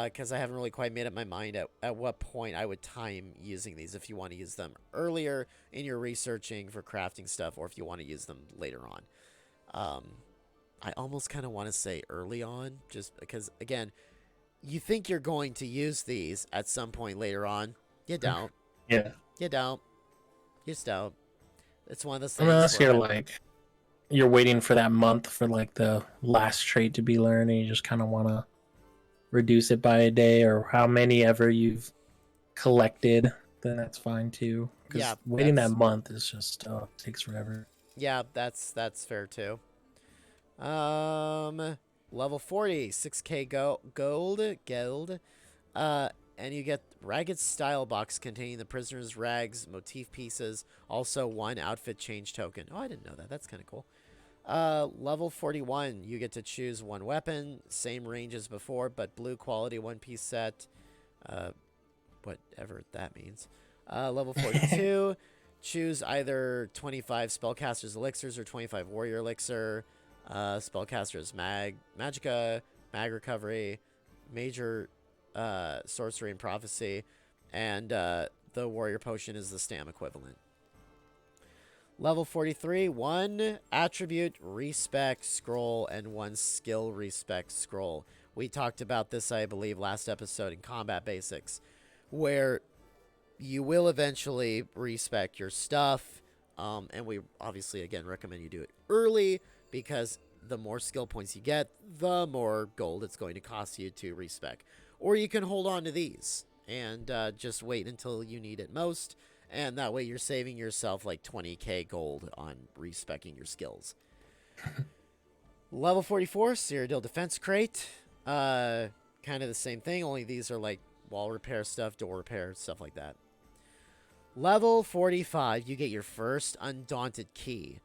because I haven't really quite made up my mind at what point I would time using these, if you want to use them earlier in your researching for crafting stuff, or if you want to use them later on. I almost kind of want to say early on, just because, again, you think you're going to use these at some point later on. You don't. Yeah. You don't. You just don't. It's one of those things. Unless you're waiting for that month for like the last trait to be learned, and you just kind of want to reduce it by a day, or how many ever you've collected, then that's fine too. Because waiting that month is just takes forever. Yeah, that's fair too. Level 40, 6k gold. And you get Ragged Style Box containing the prisoner's rags, motif pieces, also 1 outfit change token. Oh, I didn't know that. That's kind of cool. Level 41, you get to choose 1 weapon, same range as before, but blue quality 1-piece set. Whatever that means. Level 42, choose either 25 Spellcaster's Elixirs or 25 Warrior Elixir. Spellcaster's Magicka, Mag Recovery, Major Sorcery and Prophecy, and the Warrior Potion is the Stam equivalent. Level 43, 1 Attribute Respec Scroll and 1 Skill Respec Scroll. We talked about this, I believe, last episode in Combat Basics, where you will eventually respec your stuff, and we obviously, again, recommend you do it early, because the more skill points you get, the more gold it's going to cost you to respec. Or you can hold on to these and just wait until you need it most, and that way you're saving yourself like 20k gold on respecking your skills. Level 44, Cyrodiil Defense Crate. Kind of the same thing, only these are like wall repair stuff, door repair, stuff like that. Level 45, you get your first Undaunted Key.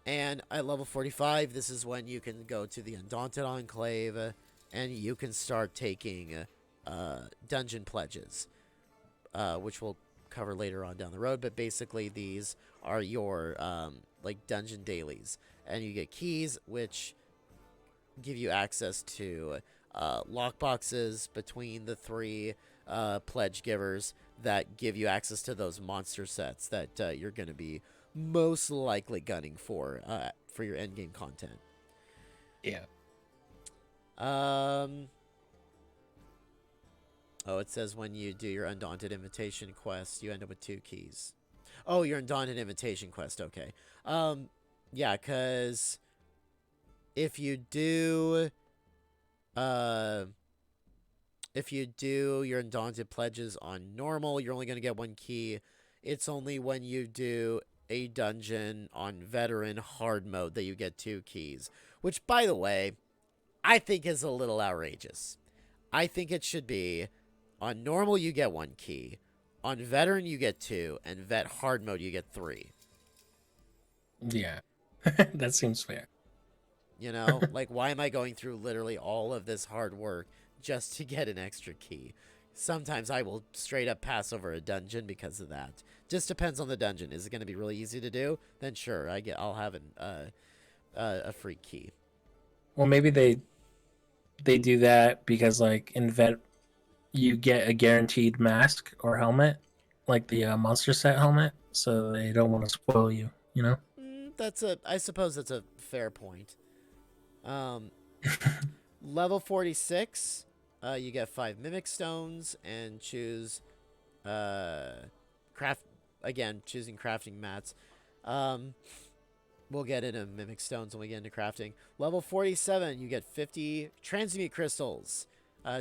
And at level 45, this is when you can go to the Undaunted Enclave, and you can start taking dungeon pledges, which we'll cover later on down the road. But basically, these are your like dungeon dailies, and you get keys, which give you access to lockboxes between the 3 pledge givers that give you access to those monster sets that you're going to be most likely gunning for your endgame content. Yeah. Oh, it says when you do your Undaunted Invitation quest, you end up with 2 keys. Oh, your Undaunted Invitation quest. Okay. Yeah, because if you do, uh, if you do your Undaunted pledges on normal, you're only going to get 1 key. It's only when you do a dungeon on veteran hard mode that you get 2 keys, which, by the way, I think is a little outrageous. I think it should be on normal you get 1 key, on veteran you get 2, and vet hard mode you get 3. Yeah. That seems fair. You know, like, why am I going through literally all of this hard work just to get an extra key? Sometimes I will straight up pass over a dungeon because of that. Just depends on the dungeon. Is it going to be really easy to do? Then sure, I'll have a free key. Well, maybe they do that because like in vet you get a guaranteed mask or helmet, like the monster set helmet, so they don't want to spoil you, you know? I suppose that's a fair point. Level 46, you get 5 Mimic Stones and choose, choosing crafting mats. We'll get into Mimic Stones when we get into crafting. Level 47, you get 50 Transmute Crystals.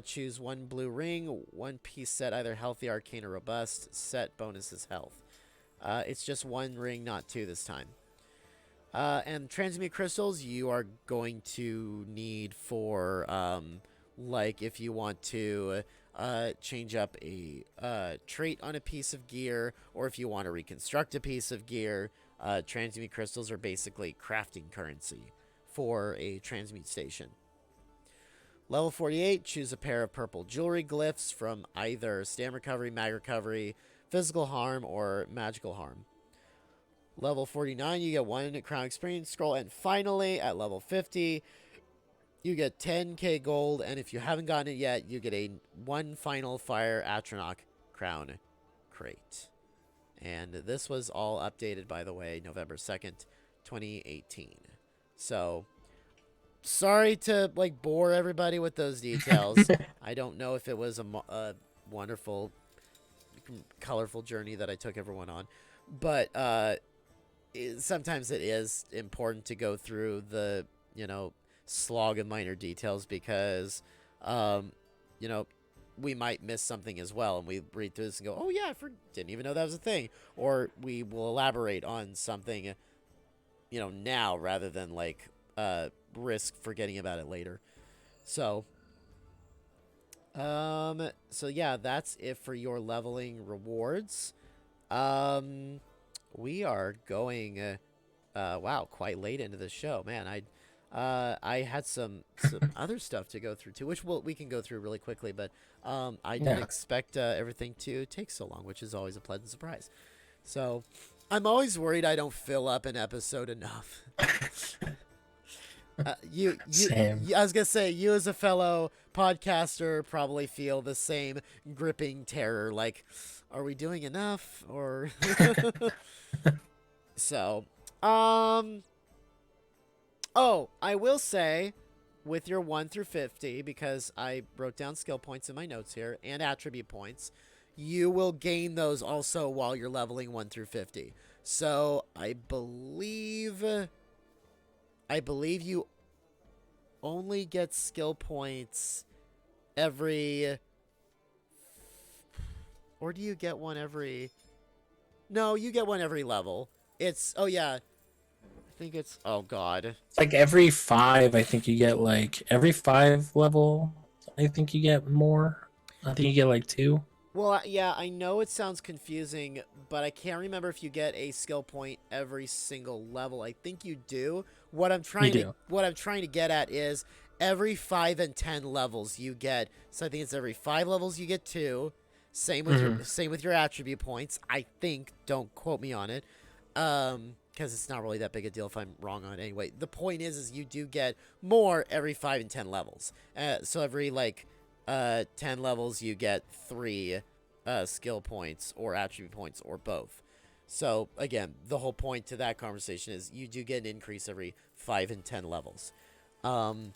Choose 1 blue ring, 1 piece set, either healthy, arcane, or robust. Set bonuses health. It's just 1 ring, not 2 this time. And transmute crystals you are going to need for, like, if you want to change up a trait on a piece of gear, or if you want to reconstruct a piece of gear. Transmute crystals are basically crafting currency for a transmute station. Level 48, choose a pair of purple jewelry glyphs from either stam recovery, mag recovery, physical harm, or magical harm. Level 49, you get 1 crown experience scroll. And finally, at level 50, you get 10k gold. And if you haven't gotten it yet, you get a 1 final fire Atronach crown crate. And this was all updated, by the way, November 2nd, 2018. So, sorry to, like, bore everybody with those details. I don't know if it was a wonderful, colorful journey that I took everyone on. But, sometimes it is important to go through the, slog of minor details because, we might miss something as well, and we read through this and go, oh yeah, didn't even know that was a thing. Or we will elaborate on something, now rather than, like, risk forgetting about it later. So yeah, that's it for your leveling rewards. We are going, wow, quite late into the show, man. I had some other stuff to go through too, which we can go through really quickly, but I didn't expect everything to take so long, which is always a pleasant surprise. So I'm always worried I don't fill up an episode enough. Same. I was gonna say, you as a fellow podcaster probably feel the same gripping terror. Like, are we doing enough? Or so, oh, I will say, with your 1 through 50, because I wrote down skill points in my notes here and attribute points, you will gain those also while you're leveling 1 through 50. So I believe you only get skill points every... Or do you get one every... No, you get one every level. It's... Oh, yeah. I think it's... Oh, God. It's like every 5, I think you get, like... Every 5 level, I think you get more. I think you get, like, 2. Well, yeah, I know it sounds confusing, but I can't remember if you get a skill point every single level. I think you do. What I'm trying to get at is every 5 and 10 levels you get. So I think it's every 5 levels you get 2. Same with your attribute points. I think. Don't quote me on it, because it's not really that big a deal if I'm wrong on it anyway. The point is you do get more every 5 and 10 levels. So every 10 levels you get 3 skill points or attribute points or both. So again, the whole point to that conversation is you do get an increase every 5 and 10 levels. And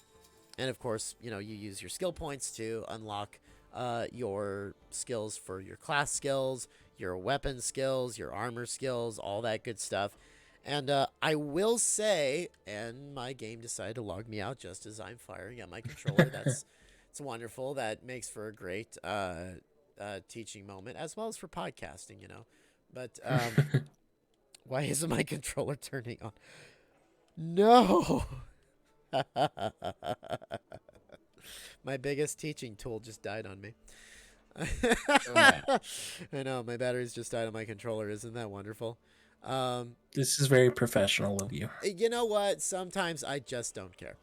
of course, you use your skill points to unlock your skills for your class skills, your weapon skills, your armor skills, all that good stuff. And I will say, and my game decided to log me out just as I'm firing at my controller. It's wonderful. That makes for a great teaching moment, as well as for podcasting. But why isn't my controller turning on? No. My biggest teaching tool just died on me. Oh, man. I know, my batteries just died on my controller. Isn't that wonderful? This is very professional of you. You know what? Sometimes I just don't care.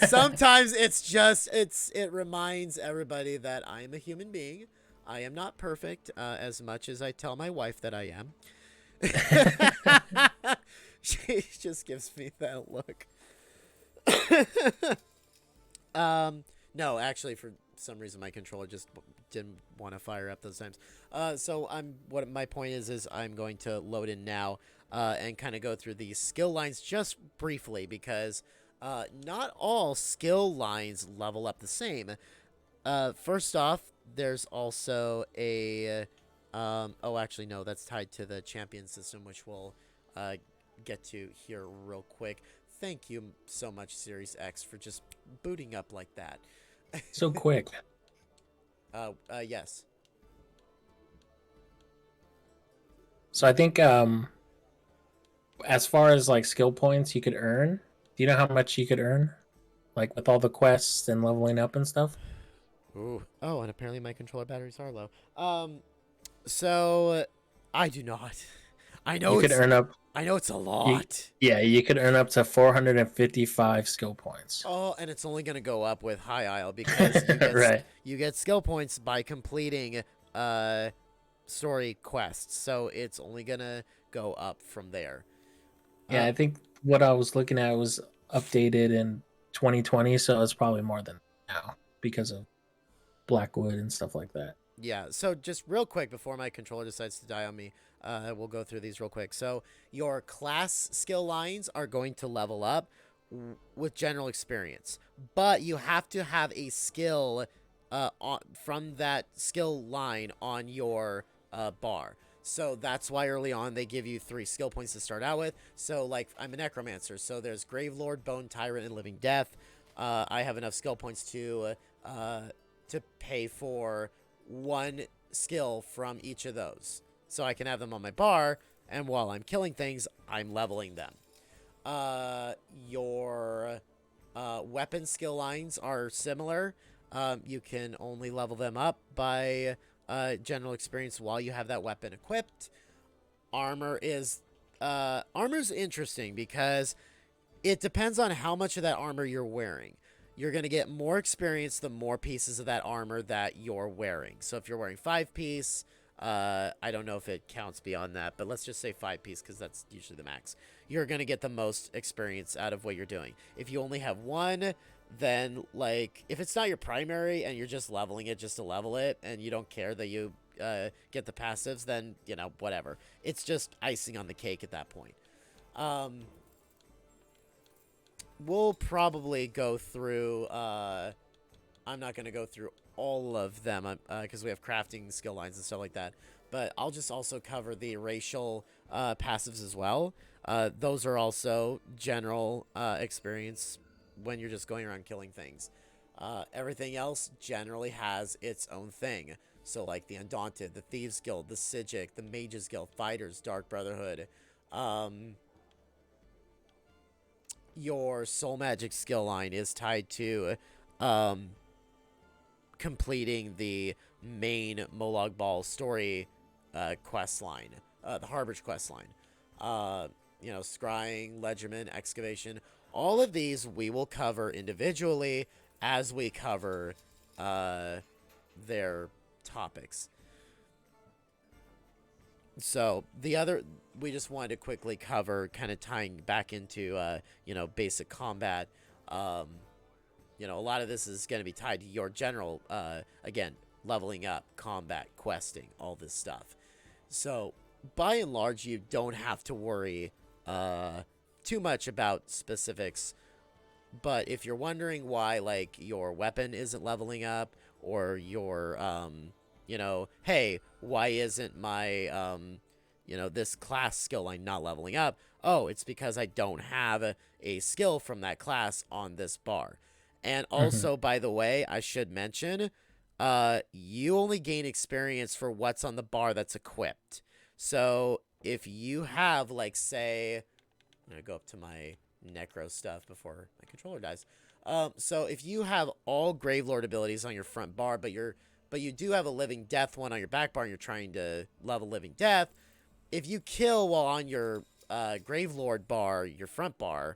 Sometimes it reminds everybody that I am a human being. I am not perfect, as much as I tell my wife that I am. She just gives me that look. No, actually, for some reason, my controller just didn't want to fire up those times. So what my point is I'm going to load in now, and kind of go through these skill lines just briefly, because not all skill lines level up the same. First off, there's also a, oh, actually, no, that's tied to the champion system, which we'll, get to here real quick. Thank you so much, Series X, for just booting up like that. So quick. Yes. So I think as far as like skill points you could earn, do you know how much you could earn? Like with all the quests and leveling up and stuff? Ooh. Oh, and apparently my controller batteries are low. So I do not. I know You could earn up I know it's a lot. you could earn up to 455 skill points. Oh, and it's only gonna go up with High Isle, because Right. you get skill points by completing story quests. So it's only gonna go up from there. Yeah, I think what I was looking at was updated in 2020, so it's probably more than now because of Blackwood and stuff like that. Yeah, so just real quick before my controller decides to die on me, we'll go through these real quick. So your class skill lines are going to level up with general experience, but you have to have a skill from that skill line on your bar. So that's why early on they give you 3 skill points to start out with. So like I'm a necromancer, so there's Gravelord, Bone Tyrant, and Living Death. I have enough skill points to pay for 1 skill from each of those, so I can have them on my bar, and while I'm killing things, I'm leveling them. Your weapon skill lines are similar. You can only level them up by general experience while you have that weapon equipped. Armor's interesting because it depends on how much of that armor you're wearing. You're going to get more experience the more pieces of that armor that you're wearing. So if you're wearing 5-piece, I don't know if it counts beyond that, but let's just say 5-piece because that's usually the max. You're going to get the most experience out of what you're doing. If you only have 1, then like if it's not your primary and you're just leveling it just to level it and you don't care that you get the passives, then, whatever. It's just icing on the cake at that point. We'll probably go through, I'm not going to go through all of them because we have crafting skill lines and stuff like that, but I'll just also cover the racial passives as well. Those are also general experience when you're just going around killing things. Everything else generally has its own thing. So like the Undaunted, the Thieves Guild, the Psijic, the Mages Guild, Fighters, Dark Brotherhood, your soul magic skill line is tied to completing the main Molag Bal story quest line, the Harbor's quest line. Scrying, Ledgerman, Excavation, all of these we will cover individually as we cover their topics. So we just wanted to quickly cover, kind of tying back into, basic combat. A lot of this is going to be tied to your general, again, leveling up, combat, questing, all this stuff. So by and large, you don't have to worry too much about specifics But if you're wondering why, like, your weapon isn't leveling up, or your, hey, why isn't my, this class skill line not leveling up? Oh, it's because I don't have a skill from that class on this bar. And Hmm. also, by the way, I should mention, you only gain experience for what's on the bar that's equipped. So if you have, like, say, I'm gonna go up to my necro stuff before my controller dies. So if you have all Gravelord abilities on your front bar, but you do have a Living Death one on your back bar, and you're trying to level Living Death, if you kill while on your Gravelord bar, your front bar,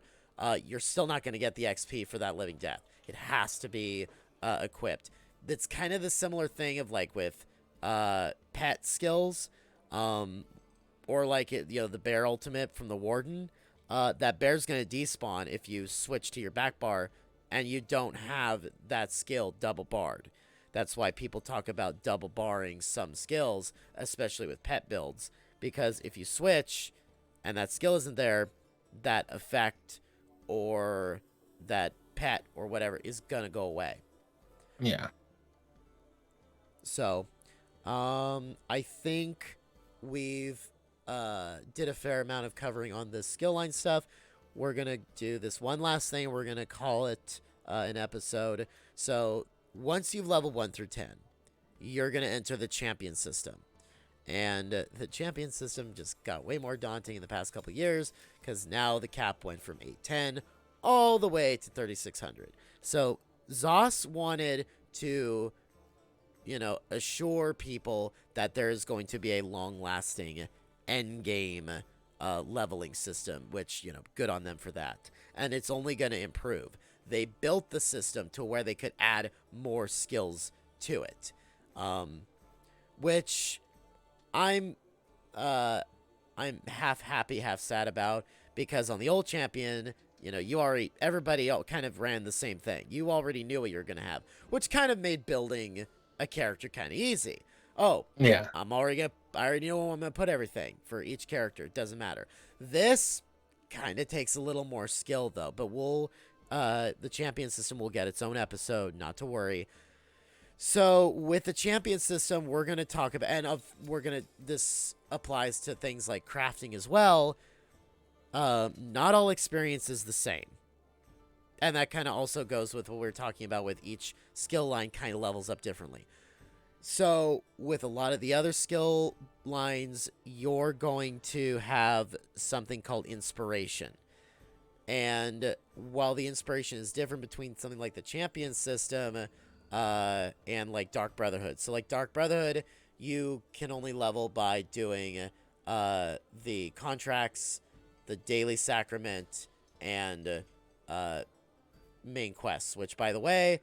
you're still not going to get the XP for that Living Death. It has to be equipped. That's kind of the similar thing of like with pet skills, or like the bear ultimate from the Warden. That bear's going to despawn if you switch to your back bar and you don't have that skill double barred. That's why people talk about double barring some skills, especially with pet builds, because if you switch and that skill isn't there, that effect or that pet or whatever is going to go away. Yeah. So, I think we've did a fair amount of covering on this skill line stuff. We're gonna do this one last thing. We're gonna call it an episode. So once you've leveled 1 through 10, you're gonna enter the champion system. And the champion system just got way more daunting in the past couple years because now the cap went from 810 all the way to 3600. So Zos wanted to assure people that there is going to be a long-lasting end game leveling system, which, good on them for that. And it's only going to improve. They built the system to where they could add more skills to it, which I'm half happy, half sad about, because on the old champion, everybody kind of ran the same thing. You already knew what you're going to have, which kind of made building a character kind of easy. Oh, Yeah. I already know where I'm gonna put everything for each character. It doesn't matter. This kind of takes a little more skill though, but the champion system will get its own episode, not to worry. So with the champion system, we're gonna talk about, this applies to things like crafting as well. Not all experience is the same. And that kind of also goes with what we're talking about with each skill line kind of levels up differently. So with a lot of the other skill lines, you're going to have something called inspiration. And while the inspiration is different between something like the champion system and like Dark Brotherhood. So like Dark Brotherhood, you can only level by doing the contracts, the daily sacrament, and main quests, which, by the way,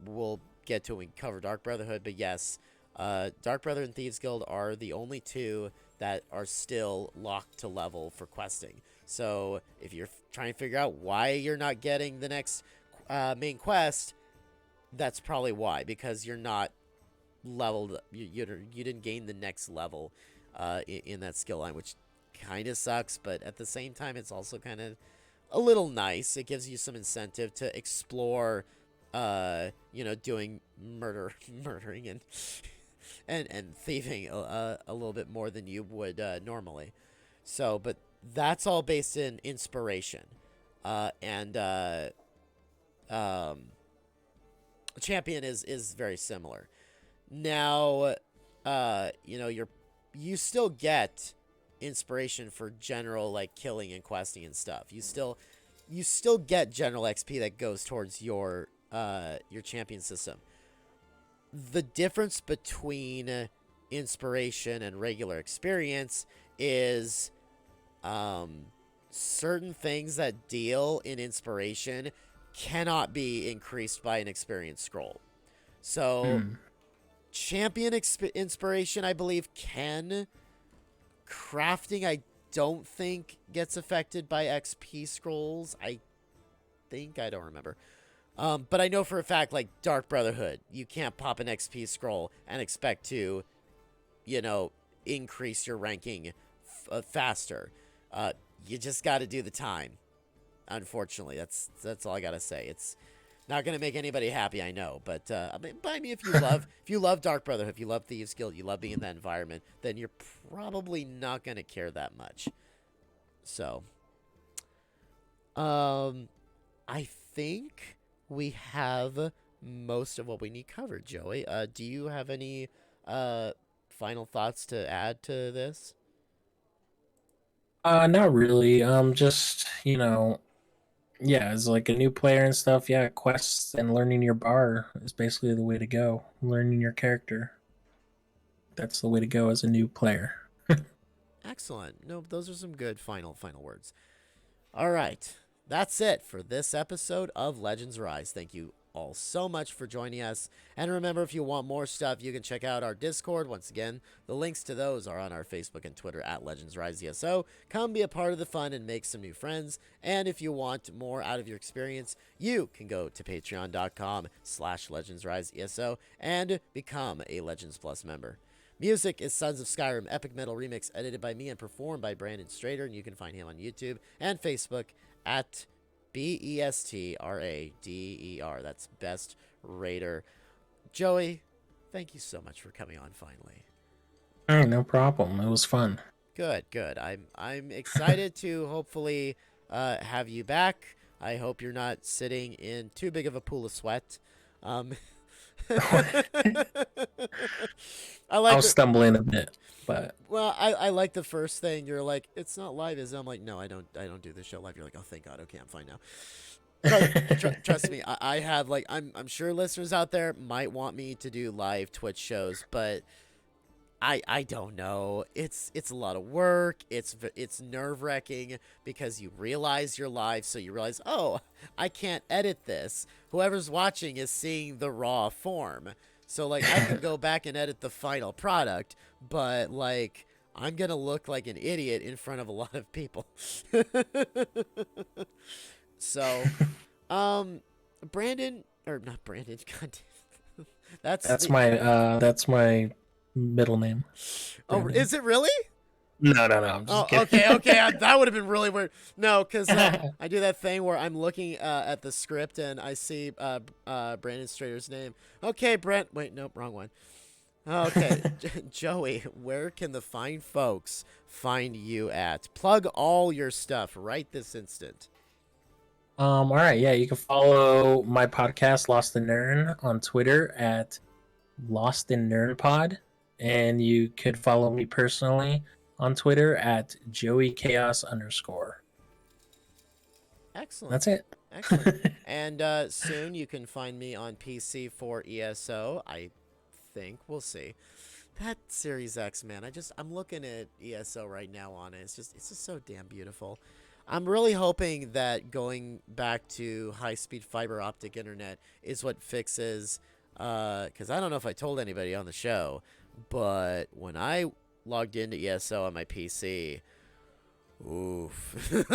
we'll get to when we cover Dark Brotherhood. But yes, Dark Brotherhood and Thieves Guild are the only two that are still locked to level for questing. So if you're trying to figure out why you're not getting the next main quest, that's probably why, because you're not leveled. You didn't gain the next level in that skill line, which kind of sucks. But at the same time, it's also kind of a little nice. It gives you some incentive to explore, doing murdering and thieving a little bit more than you would normally. So, but that's all based in inspiration, and champion is very similar. Now, you still get inspiration for general like killing and questing and stuff. You still get general XP that goes towards your champion system. The difference between inspiration and regular experience is certain things that deal in inspiration cannot be increased by an experience scroll. So champion inspiration, I believe, can. Crafting, I don't think gets affected by XP scrolls. I don't remember. But I know for a fact, like Dark Brotherhood, you can't pop an XP scroll and expect to, increase your ranking faster. You just got to do the time. unfortunately. That's all I gotta say. It's not gonna make anybody happy, I know. But I mean, if you love Dark Brotherhood, if you love Thieves Guild, you love being in that environment, then you're probably not gonna care that much. So, I think we have most of what we need covered, Joey. Do you have any final thoughts to add to this? Not really. Just yeah, as like a new player and stuff. Yeah, quests and learning your bar is basically the way to go. Learning your character. That's the way to go as a new player. Excellent. No, those are some good final words. All right. That's it for this episode of Legends Rise. Thank you all so much for joining us. And remember, if you want more stuff, you can check out our Discord. Once again, the links to those are on our Facebook and Twitter at Legends Rise ESO. Come be a part of the fun and make some new friends. And if you want more out of your experience, you can go to patreon.com/Legends Rise ESO and become a Legends Plus member. Music is Sons of Skyrim Epic Metal Remix, edited by me and performed by Brandon Strader, and you can find him on YouTube and Facebook at BESTRADER. That's Best Raider. Joey, thank you so much for coming on finally. All right, no problem. It was fun. Good. I'm excited to hopefully have you back. I hope you're not sitting in too big of a pool of sweat. I was stumbling a bit, but I like the first thing. You're like, it's not live, is it? I'm like, no, I don't do this show live. You're like, oh, thank God. Okay, I'm fine now. Trust me, I have like, I'm sure listeners out there might want me to do live Twitch shows, but I don't know. It's a lot of work. It's nerve-wracking because you realize you're live, so you realize, oh, I can't edit this. Whoever's watching is seeing the raw form. So like I can go back and edit the final product, but like I'm going to look like an idiot in front of a lot of people. So, Brandon, or not Brandon, God, that's my middle name. Brandon. Oh, is it really? No. I'm just kidding. Okay. That would have been really weird. No, because I do that thing where I'm looking at the script and I see Brandon Strader's name. Okay, Brent. Wait, nope, wrong one. Okay, Joey, where can the fine folks find you at? Plug all your stuff right this instant. All right, yeah, you can follow my podcast Lost in Nirn on Twitter at Lost in Nirn Pod, and you could follow me personally on Twitter at JoeyChaos _. Excellent. That's it. Excellent. And soon you can find me on PC for ESO. I think we'll see. That Series X, man. I'm looking at ESO right now on it. It's just so damn beautiful. I'm really hoping that going back to high-speed fiber optic internet is what fixes, because I don't know if I told anybody on the show, but when I logged into ESO on my PC, oof.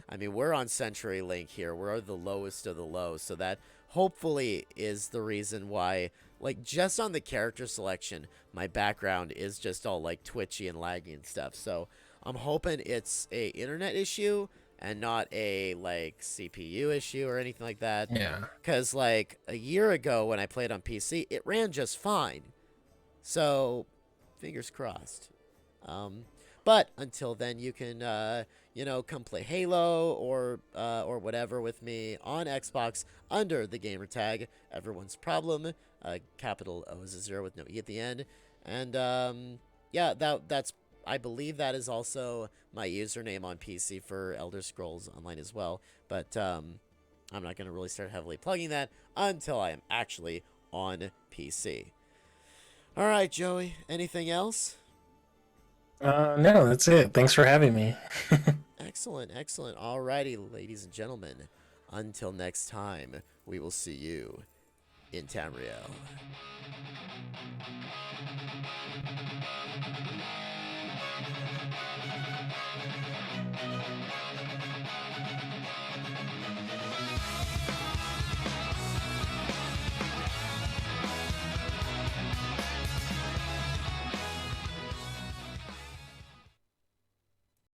I mean, we're on CenturyLink here. We're the lowest of the low, so that hopefully is the reason why, like, just on the character selection, my background is just all, like, twitchy and laggy and stuff, so I'm hoping it's a internet issue and not a like CPU issue or anything like that. Yeah. Because like a year ago when I played on PC, it ran just fine. So fingers crossed. But until then, you can come play Halo or whatever with me on Xbox under the gamer tag Everyone's Problem. Capital O is a 0 with no E at the end. And yeah, that's. I believe that is also my username on PC for Elder Scrolls Online as well. But I'm not going to really start heavily plugging that until I am actually on PC. All right, Joey. Anything else? No, that's it. Thanks for having me. Excellent. All righty, ladies and gentlemen. Until next time, we will see you in Tamriel.